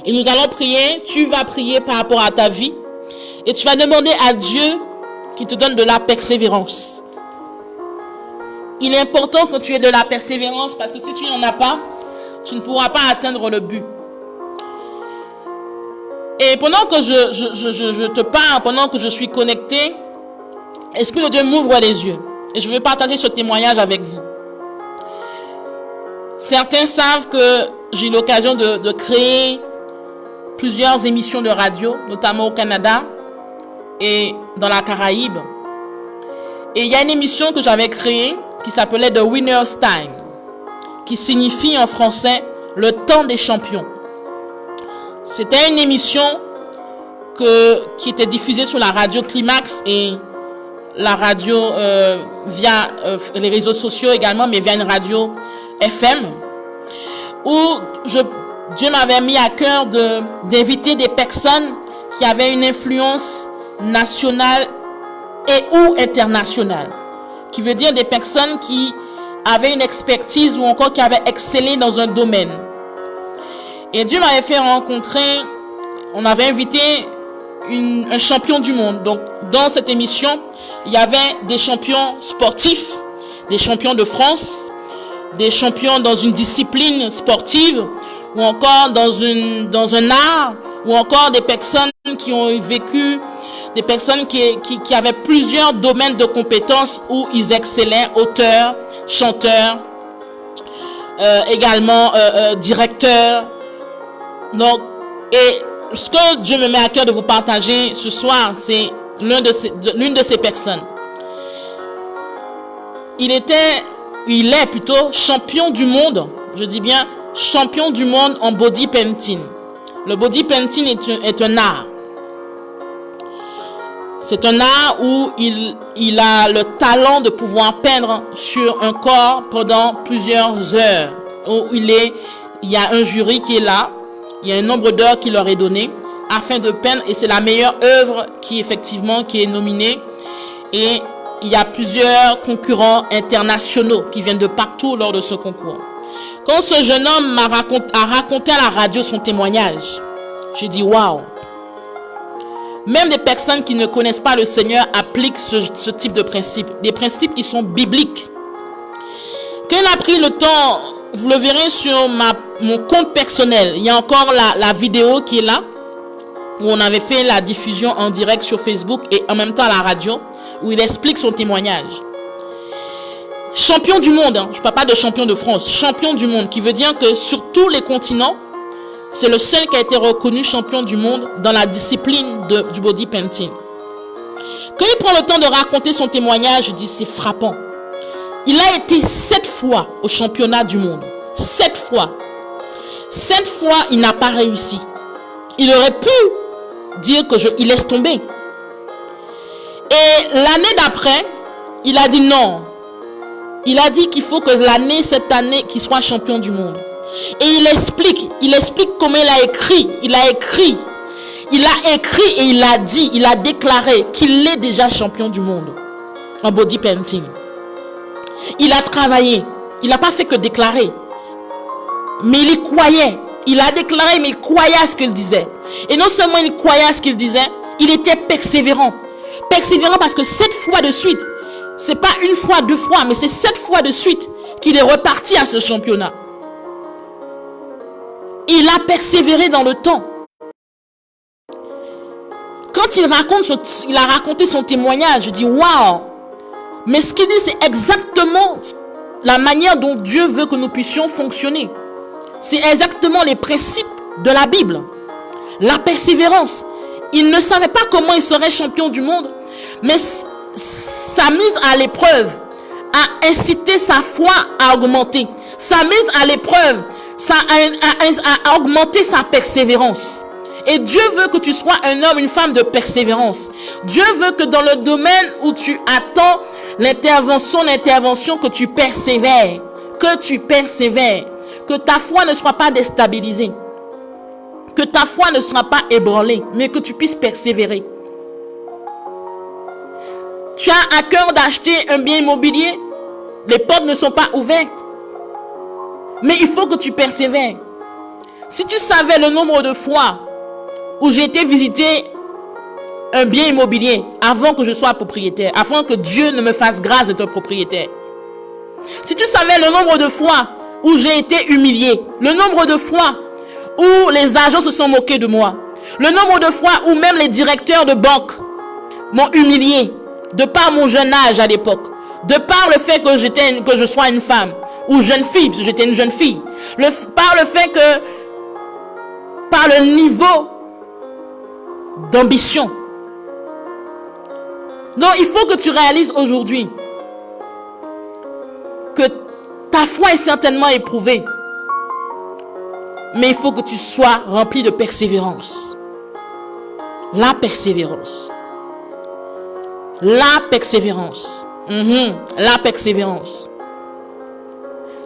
Et nous allons prier. Tu vas prier par rapport à ta vie. Et tu vas demander à Dieu qu'il te donne de la persévérance. Il est important que tu aies de la persévérance parce que si tu n'en as pas, tu ne pourras pas atteindre le but. Et pendant que je te parle, pendant que je suis connecté, L'Esprit de Dieu m'ouvre les yeux. Et je vais partager ce témoignage avec vous. Certains savent que j'ai eu l'occasion de créer plusieurs émissions de radio, notamment au Canada et dans la Caraïbe. Et il y a une émission que j'avais créée qui s'appelait The Winner's Time, qui signifie en français le temps des champions. C'était une émission qui était diffusée sur la radio Climax et la radio via les réseaux sociaux également, mais via une radio FM, où Dieu m'avait mis à cœur d'inviter des personnes qui avaient une influence nationale et ou internationale, qui veut dire des personnes qui avaient une expertise ou encore qui avaient excellé dans un domaine. Et Dieu m'avait fait rencontrer, on avait invité un champion du monde. Donc dans cette émission, il y avait des champions sportifs, des champions de France, des champions dans une discipline sportive, ou encore dans un art, ou encore des personnes qui ont vécu, des personnes qui avaient plusieurs domaines de compétences où ils excellaient, auteurs, chanteurs, également directeurs. Donc, et ce que Dieu me met à cœur de vous partager ce soir, c'est l'une de ces personnes. Il est plutôt champion du monde, je dis bien champion du monde en body painting. Le body painting est un art. C'est un art où il a le talent de pouvoir peindre sur un corps pendant plusieurs heures. Où il y a un jury qui est là, il y a un nombre d'heures qui leur est donné afin de peindre, et c'est la meilleure œuvre qui est nominée. Et il y a plusieurs concurrents internationaux qui viennent de partout lors de ce concours. Quand ce jeune homme a raconté à la radio son témoignage, j'ai dit waouh. Même des personnes qui ne connaissent pas le Seigneur appliquent ce type de principes, des principes qui sont bibliques. Quand il a pris le temps, vous le verrez sur mon compte personnel, il y a encore la vidéo qui est là, où on avait fait la diffusion en direct sur Facebook et en même temps à la radio, où il explique son témoignage. champion du monde, hein. Je ne parle pas de champion de France, champion du monde, qui veut dire que sur tous les continents, c'est le seul qui a été reconnu champion du monde dans la discipline du body painting. Quand il prend le temps de raconter son témoignage, je dis c'est frappant. Il a été 7 fois au championnat du monde. 7 fois. 7 fois, il n'a pas réussi. Il aurait pu dire il laisse tomber. Et l'année d'après, il a dit non. Il a dit qu'il faut que cette année, qu'il soit champion du monde. Et il explique comment il a écrit et il a déclaré qu'il est déjà champion du monde en body painting. Il a travaillé, il n'a pas fait que déclarer, mais il y croyait. Il a déclaré, mais il croyait à ce qu'il disait. Et non seulement il croyait à ce qu'il disait, il était persévérant. Persévérant parce que 7 fois de suite, c'est pas une fois, 2 fois, mais c'est 7 fois de suite qu'il est reparti à ce championnat. Il a persévéré dans le temps. Quand il a raconté son témoignage, je dis waouh! Mais ce qu'il dit, c'est exactement la manière dont Dieu veut que nous puissions fonctionner. C'est exactement les principes de la Bible. La persévérance. Il ne savait pas comment il serait champion du monde, mais sa mise à l'épreuve a incité sa foi à augmenter. Sa mise à l'épreuve, ça a augmenté sa persévérance. Et Dieu veut que tu sois un homme, une femme de persévérance. Dieu veut que dans le domaine où tu attends l'intervention, que tu persévères. Que tu persévères. Que ta foi ne soit pas déstabilisée. Que ta foi ne soit pas ébranlée, mais que tu puisses persévérer. Tu as à cœur d'acheter un bien immobilier. Les portes ne sont pas ouvertes. Mais il faut que tu persévères. Si tu savais le nombre de fois où j'ai été visiter un bien immobilier avant que je sois propriétaire, avant que Dieu ne me fasse grâce d'être propriétaire. Si tu savais le nombre de fois où j'ai été humilié, le nombre de fois où les agents se sont moqués de moi, le nombre de fois où même les directeurs de banque m'ont humilié, de par mon jeune âge à l'époque, de par le fait que je sois une femme, ou jeune fille, parce que j'étais une jeune fille, par le fait que, par le niveau d'ambition. Donc il faut que tu réalises aujourd'hui que ta foi est certainement éprouvée, mais il faut que tu sois rempli de persévérance. La persévérance. La persévérance. La persévérance.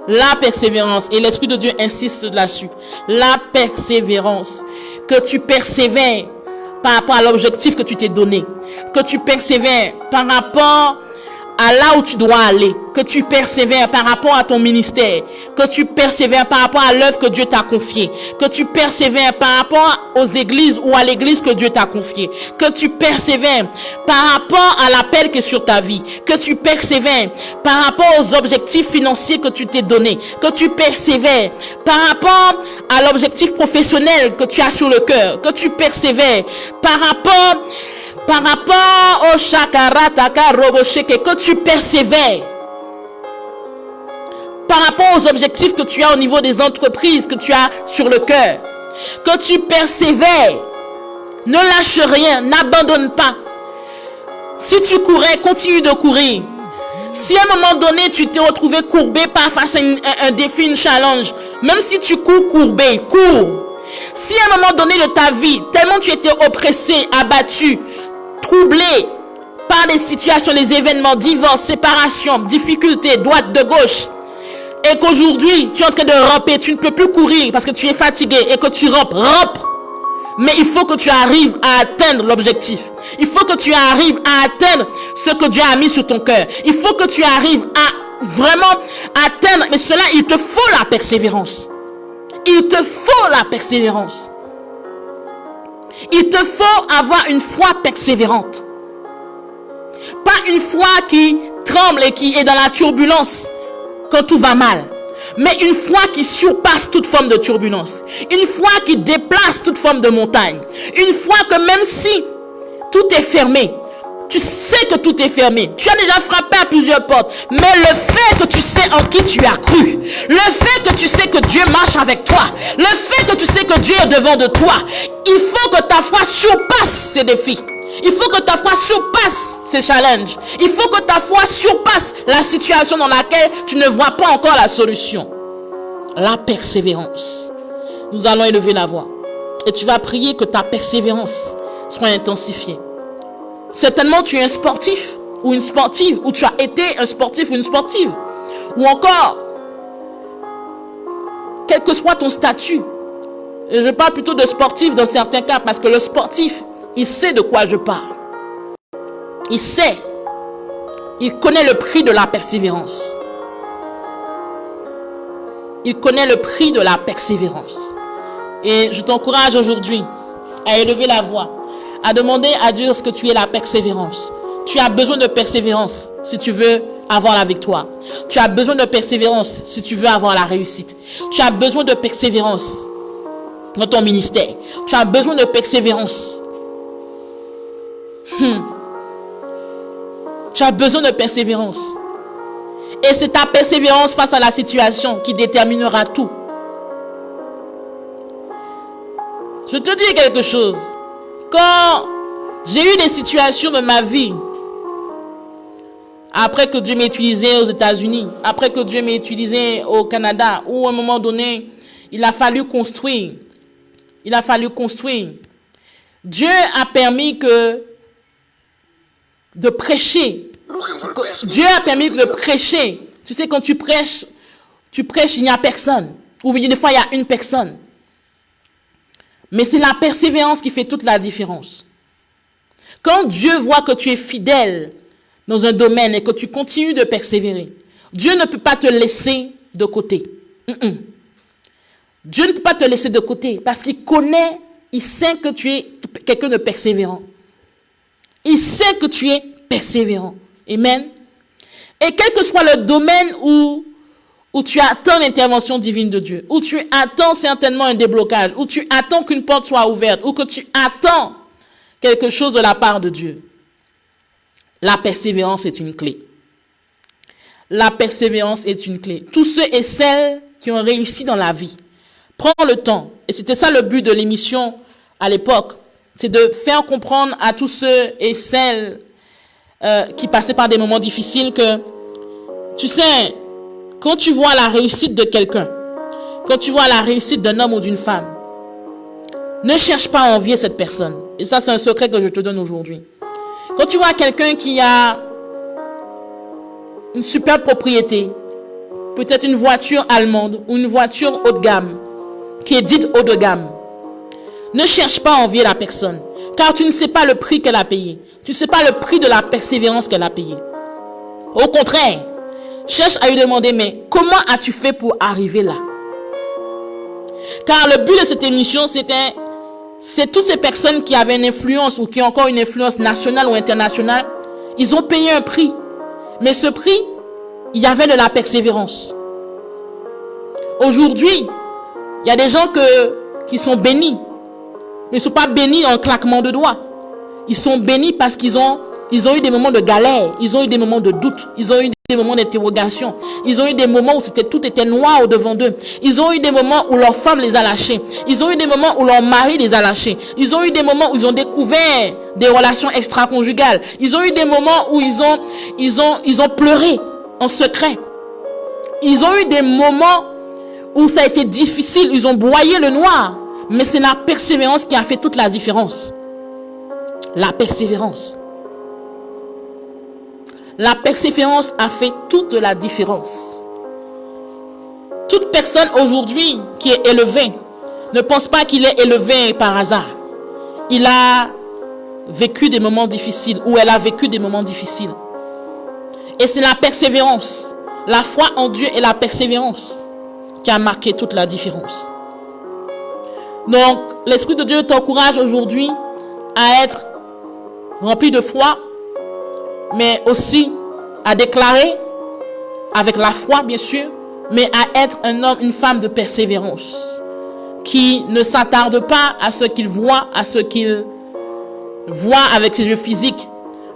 La persévérance. Et l'Esprit de Dieu insiste là-dessus. La persévérance. Que tu persévères par rapport à l'objectif que tu t'es donné. Que tu persévères par rapport à là où tu dois aller. Que tu persévères par rapport à ton ministère. Que tu persévères par rapport à l'œuvre que Dieu t'a confiée. Que tu persévères par rapport aux églises ou à l'église que Dieu t'a confiée. Que tu persévères par rapport à l'appel qui est sur ta vie. Que tu persévères par rapport aux objectifs financiers que tu t'es donné. Que tu persévères par rapport à l'objectif professionnel que tu as sur le cœur. Que tu persévères par rapport au chakarataka robosheke, que tu persévères par rapport aux objectifs que tu as au niveau des entreprises que tu as sur le cœur, que tu persévères, ne lâche rien, n'abandonne pas. Si tu courais, continue de courir. Si à un moment donné tu t'es retrouvé courbé face à un défi, une challenge, même si tu cours courbé, cours. Si à un moment donné de ta vie, tellement tu étais oppressé, abattu, troublé par des situations, des événements, divorce, séparation, difficultés, droite, de gauche, et qu'aujourd'hui tu es en train de ramper, tu ne peux plus courir parce que tu es fatigué et que tu rampes, mais il faut que tu arrives à atteindre l'objectif. Il faut que tu arrives à atteindre ce que Dieu a mis sur ton cœur. Il faut que tu arrives à vraiment atteindre, mais cela, il te faut la persévérance. Il te faut la persévérance. Il te faut avoir une foi persévérante. Pas une foi qui tremble et qui est dans la turbulence quand tout va mal. Mais une foi qui surpasse toute forme de turbulence. Une foi qui déplace toute forme de montagne. Une foi que même si tout est fermé, tu sais que tout est fermé. Tu as déjà frappé à plusieurs portes. Mais le fait que tu sais en qui tu as cru, le fait que tu sais que Dieu marche avec toi, le fait que tu sais que Dieu est devant de toi, il faut que ta foi surpasse ces défis. Il faut que ta foi surpasse ces challenges. Il faut que ta foi surpasse la situation dans laquelle tu ne vois pas encore la solution. La persévérance. Nous allons élever la voix. Et tu vas prier que ta persévérance soit intensifiée. Certainement, tu es un sportif ou une sportive, ou tu as été un sportif ou une sportive. Ou encore, quel que soit ton statut. Et je parle plutôt de sportif dans certains cas, parce que le sportif, il sait de quoi je parle. Il sait. Il connaît le prix de la persévérance. Il connaît le prix de la persévérance. Et je t'encourage aujourd'hui à élever la voix, à demander à Dieu ce que tu aies la persévérance. Tu as besoin de persévérance si tu veux avoir la victoire. Tu as besoin de persévérance si tu veux avoir la réussite. Tu as besoin de persévérance dans ton ministère. Tu as besoin de persévérance. Tu as besoin de persévérance. Et c'est ta persévérance face à la situation qui déterminera tout. Je te dis quelque chose. Quand j'ai eu des situations de ma vie, après que Dieu m'ait utilisé aux États-Unis, après que Dieu m'ait utilisé au Canada, où à un moment donné, il a fallu construire. Dieu a permis de prêcher. Dieu a permis de prêcher. Tu sais, quand tu prêches, il n'y a personne. Ou des fois, il y a une personne. Mais c'est la persévérance qui fait toute la différence. Quand Dieu voit que tu es fidèle dans un domaine et que tu continues de persévérer, Dieu ne peut pas te laisser de côté. Dieu ne peut pas te laisser de côté parce qu'il connaît, il sait que tu es quelqu'un de persévérant. Il sait que tu es persévérant. Amen. Et quel que soit le domaine où tu attends l'intervention divine de Dieu, où tu attends certainement un déblocage, où tu attends qu'une porte soit ouverte, ou que tu attends quelque chose de la part de Dieu, la persévérance est une clé. La persévérance est une clé. Tous ceux et celles qui ont réussi dans la vie, prends le temps, et c'était ça le but de l'émission à l'époque, c'est de faire comprendre à tous ceux et celles qui passaient par des moments difficiles que, tu sais, quand tu vois la réussite de quelqu'un, quand tu vois la réussite d'un homme ou d'une femme, ne cherche pas à envier cette personne. Et ça, c'est un secret que je te donne aujourd'hui. Quand tu vois quelqu'un qui a une superbe propriété, peut-être une voiture allemande ou une voiture haut de gamme, qui est dite haut de gamme, ne cherche pas à envier la personne, car tu ne sais pas le prix qu'elle a payé. Tu ne sais pas le prix de la persévérance qu'elle a payé. Au contraire, cherche à lui demander, mais comment as-tu fait pour arriver là? Car le but de cette émission, c'est toutes ces personnes qui avaient une influence ou qui ont encore une influence nationale ou internationale, ils ont payé un prix. Mais ce prix, il y avait de la persévérance. Aujourd'hui, il y a des gens qui sont bénis. Mais ils ne sont pas bénis en claquement de doigts. Ils sont bénis parce qu'ils ont eu des moments de galère. Ils ont eu des moments de doute. Ils ont eu des moments d'interrogation. Ils ont eu des moments où tout était noir au devant d'eux. Ils ont eu des moments où leur femme les a lâchés. Ils ont eu des moments où leur mari les a lâchés. Ils ont eu des moments où ils ont découvert des relations extra-conjugales. Ils ont eu des moments où ils ont pleuré en secret. Ils ont eu des moments où ça a été difficile. Ils ont broyé le noir. Mais c'est la persévérance qui a fait toute la différence. La persévérance. La persévérance a fait toute la différence. Toute personne aujourd'hui qui est élevée ne pense pas qu'il est élevé par hasard. Il a vécu des moments difficiles ou elle a vécu des moments difficiles. Et c'est la persévérance, la foi en Dieu et la persévérance qui a marqué toute la différence. Donc, l'Esprit de Dieu t'encourage aujourd'hui à être rempli de foi, mais aussi à déclarer, avec la foi bien sûr, mais à être un homme, une femme de persévérance, qui ne s'attarde pas à ce qu'il voit, avec ses yeux physiques,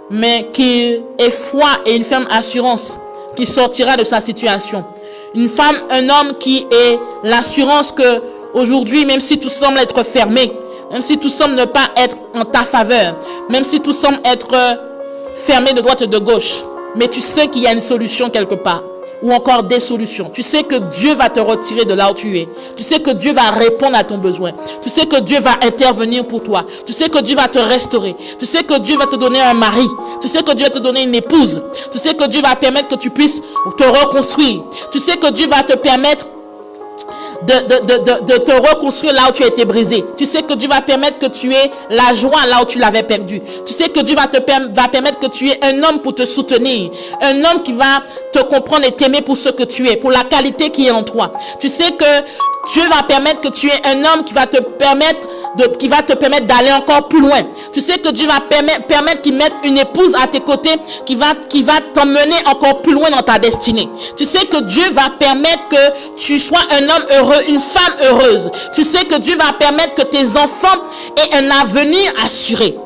mais qu'il ait foi et une ferme assurance qu'il sortira de sa situation. Une femme, un homme qui ait l'assurance que aujourd'hui, même si tout semble être fermé, même si tout semble ne pas être en ta faveur, même si tout semble être fermé de droite et de gauche, mais tu sais qu'il y a une solution quelque part, ou encore des solutions. Tu sais que Dieu va te retirer de là où tu es. Tu sais que Dieu va répondre à ton besoin. Tu sais que Dieu va intervenir pour toi. Tu sais que Dieu va te restaurer. Tu sais que Dieu va te donner un mari. Tu sais que Dieu va te donner une épouse. Tu sais que Dieu va permettre que tu puisses te reconstruire. Tu sais que Dieu va te permettre de te reconstruire là où tu as été brisé. Tu sais que Dieu va permettre que tu aies la joie là où tu l'avais perdu. Tu sais que Dieu va permettre que tu aies un homme pour te soutenir. Un homme qui va te comprendre et t'aimer pour ce que tu es, pour la qualité qui est en toi. Tu sais que Dieu va permettre que tu aies un homme qui va te permettre d'aller encore plus loin. Tu sais que Dieu va permettre qu'il mette une épouse à tes côtés qui va t'emmener encore plus loin dans ta destinée. Tu sais que Dieu va permettre que tu sois un homme heureux, une femme heureuse. Tu sais que Dieu va permettre que tes enfants aient un avenir assuré.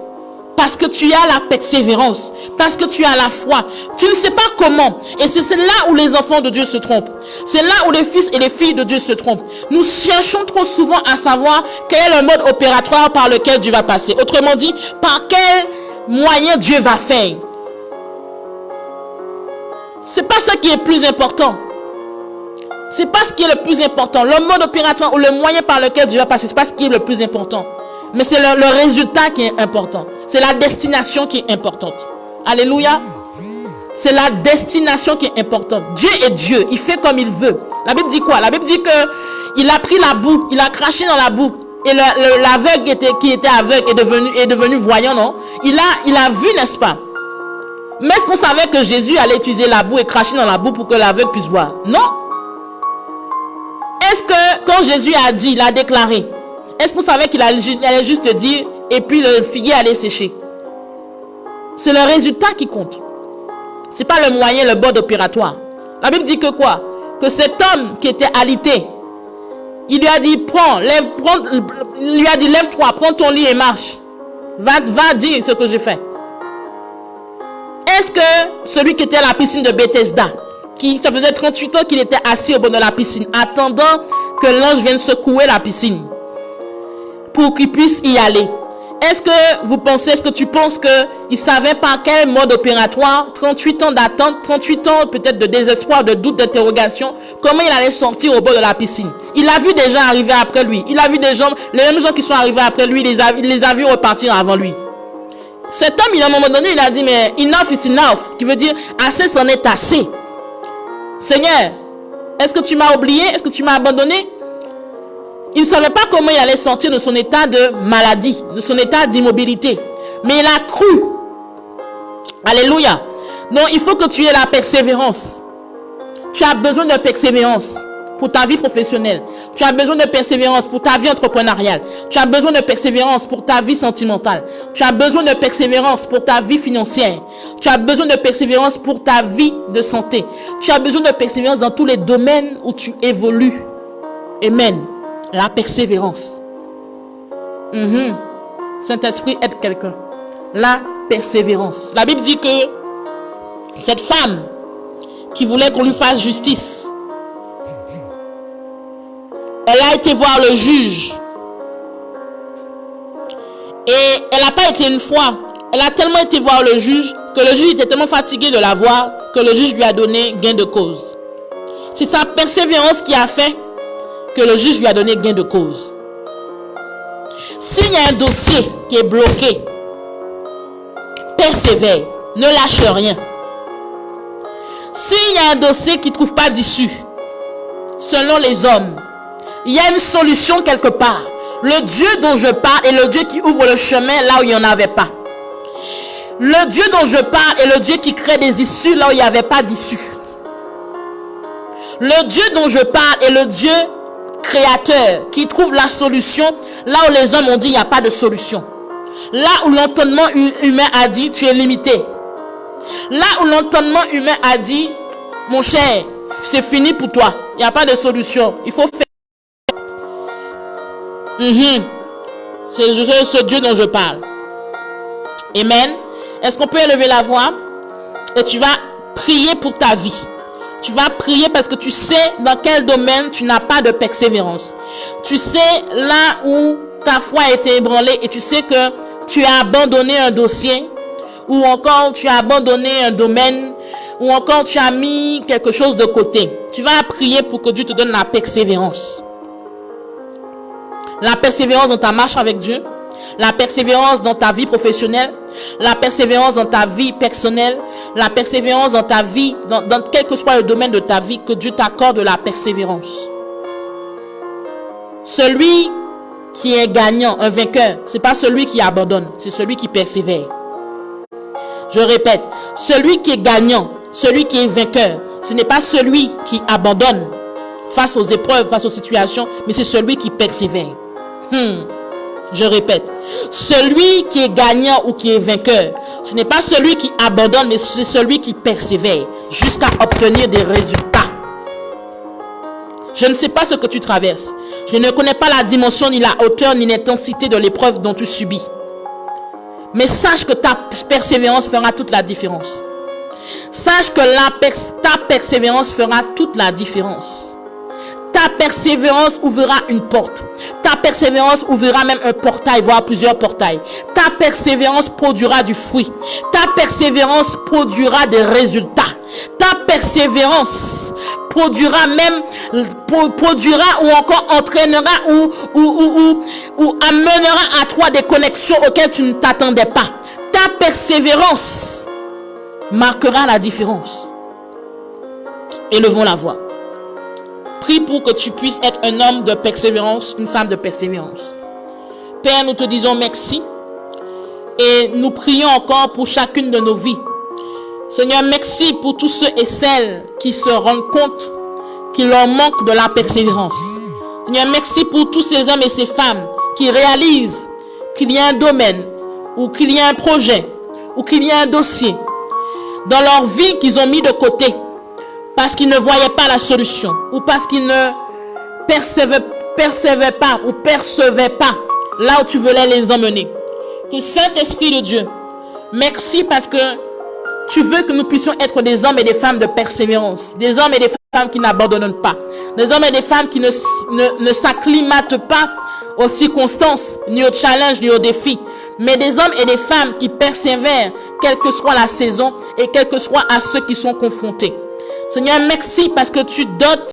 Parce que tu as la persévérance, parce que tu as la foi. Tu ne sais pas comment. Et c'est là où les enfants de Dieu se trompent. C'est là où les fils et les filles de Dieu se trompent. Nous cherchons trop souvent à savoir quel est le mode opératoire par lequel Dieu va passer. Autrement dit, par quel moyen Dieu va faire. C'est pas ce qui est plus important. C'est pas ce qui est le plus important. Le mode opératoire ou le moyen par lequel Dieu va passer, c'est pas ce qui est le plus important. Mais c'est le résultat qui est important. C'est la destination qui est importante. Alléluia. C'est la destination qui est importante. Dieu est Dieu. Il fait comme il veut. La Bible dit quoi? La Bible dit que il a pris la boue. Il a craché dans la boue. Et l'aveugle qui était aveugle est devenu voyant, non? Il a vu, n'est-ce pas? Mais est-ce qu'on savait que Jésus allait utiliser la boue et cracher dans la boue pour que l'aveugle puisse voir? Non. Est-ce que quand Jésus a dit, il a déclaré, est-ce qu'on savait qu'il allait juste dire et puis le figuier allait sécher? C'est le résultat qui compte. C'est pas le moyen, le mode opératoire. La Bible dit que quoi? Que cet homme qui était alité, il lui a dit, lève-toi, prends ton lit et marche. Va dire ce que j'ai fait. Est-ce que celui qui était à la piscine de Bethesda, ça faisait 38 ans qu'il était assis au bord de la piscine, attendant que l'ange vienne secouer la piscine, pour qu'il puisse y aller. Est-ce que tu penses qu'il savait par quel mode opératoire, 38 ans d'attente, 38 ans peut-être de désespoir, de doute, d'interrogation, comment il allait sortir au bord de la piscine? Il a vu des gens arriver après lui. Il a vu des gens, les mêmes gens qui sont arrivés après lui, il les a vus repartir avant lui. Cet homme, à un moment donné, il a dit, mais enough is enough, qui veut dire assez c'en est assez. Seigneur, est-ce que tu m'as oublié? Est-ce que tu m'as abandonné? Il ne savait pas comment il allait sortir de son état de maladie, de son état d'immobilité. Mais il a cru. Alléluia. Donc, il faut que tu aies la persévérance. Tu as besoin de persévérance pour ta vie professionnelle. Tu as besoin de persévérance pour ta vie entrepreneuriale. Tu as besoin de persévérance pour ta vie sentimentale. Tu as besoin de persévérance pour ta vie financière. Tu as besoin de persévérance pour ta vie de santé. Tu as besoin de persévérance dans tous les domaines où tu évolues. Amen. La persévérance. Saint-Esprit aide quelqu'un. La persévérance. La Bible dit que cette femme qui voulait qu'on lui fasse justice, elle a été voir le juge. Et elle n'a pas été une fois. Elle a tellement été voir le juge que le juge était tellement fatigué de la voir que le juge lui a donné gain de cause. C'est sa persévérance qui a fait que le juge lui a donné gain de cause. S'il y a un dossier qui est bloqué, persévère, ne lâche rien. S'il y a un dossier qui ne trouve pas d'issue, selon les hommes, il y a une solution quelque part. Le Dieu dont je parle est le Dieu qui ouvre le chemin là où il n'y en avait pas. Le Dieu dont je parle est le Dieu qui crée des issues là où il n'y avait pas d'issue. Le Dieu dont je parle est le Dieu créateur qui trouve la solution là où les hommes ont dit il n'y a pas de solution. Là où l'entendement humain a dit tu es limité. Là où l'entendement humain a dit mon cher, c'est fini pour toi. Il n'y a pas de solution. Il faut faire. C'est ce Dieu dont je parle. Amen. Est-ce qu'on peut élever la voix? Et tu vas prier pour ta vie. Tu vas prier parce que tu sais dans quel domaine tu n'as pas de persévérance. Tu sais là où ta foi a été ébranlée et tu sais que tu as abandonné un dossier ou encore tu as abandonné un domaine ou encore tu as mis quelque chose de côté. Tu vas prier pour que Dieu te donne la persévérance. La persévérance dans ta marche avec Dieu, la persévérance dans ta vie professionnelle, la persévérance dans ta vie personnelle, la persévérance dans ta vie, dans quel que soit le domaine de ta vie, que Dieu t'accorde la persévérance. Celui qui est gagnant, un vainqueur, c'est pas celui qui abandonne, c'est celui qui persévère. Je répète, celui qui est gagnant, celui qui est vainqueur, ce n'est pas celui qui abandonne face aux épreuves, face aux situations, mais c'est celui qui persévère. Je répète, celui qui est gagnant ou qui est vainqueur, ce n'est pas celui qui abandonne, mais c'est celui qui persévère jusqu'à obtenir des résultats. Je ne sais pas ce que tu traverses. Je ne connais pas la dimension, ni la hauteur, ni l'intensité de l'épreuve dont tu subis. Mais sache que ta persévérance fera toute la différence. Sache que ta persévérance fera toute la différence. Ta persévérance ouvrira une porte. Ta persévérance ouvrira même un portail, voire plusieurs portails. Ta persévérance produira du fruit. Ta persévérance produira des résultats. Ta persévérance produira ou encore entraînera ou amènera à toi des connexions auxquelles tu ne t'attendais pas. Ta persévérance marquera la différence. Élevons la voix. Prie pour que tu puisses être un homme de persévérance, une femme de persévérance. Père, nous te disons merci et nous prions encore pour chacune de nos vies. Seigneur, merci pour tous ceux et celles qui se rendent compte qu'il leur manque de la persévérance. Seigneur, merci pour tous ces hommes et ces femmes qui réalisent qu'il y a un domaine ou qu'il y a un projet ou qu'il y a un dossier dans leur vie qu'ils ont mis de côté parce qu'ils ne voyaient pas la solution ou parce qu'ils ne percevaient pas là où tu voulais les emmener. Que Saint-Esprit de Dieu, merci parce que tu veux que nous puissions être des hommes et des femmes de persévérance, des hommes et des femmes qui n'abandonnent pas, des hommes et des femmes qui ne s'acclimatent pas aux circonstances, ni aux challenges, ni aux défis, mais des hommes et des femmes qui persévèrent, quelle que soit la saison et quel que soit à ceux qui sont confrontés. Seigneur, merci parce que tu dotes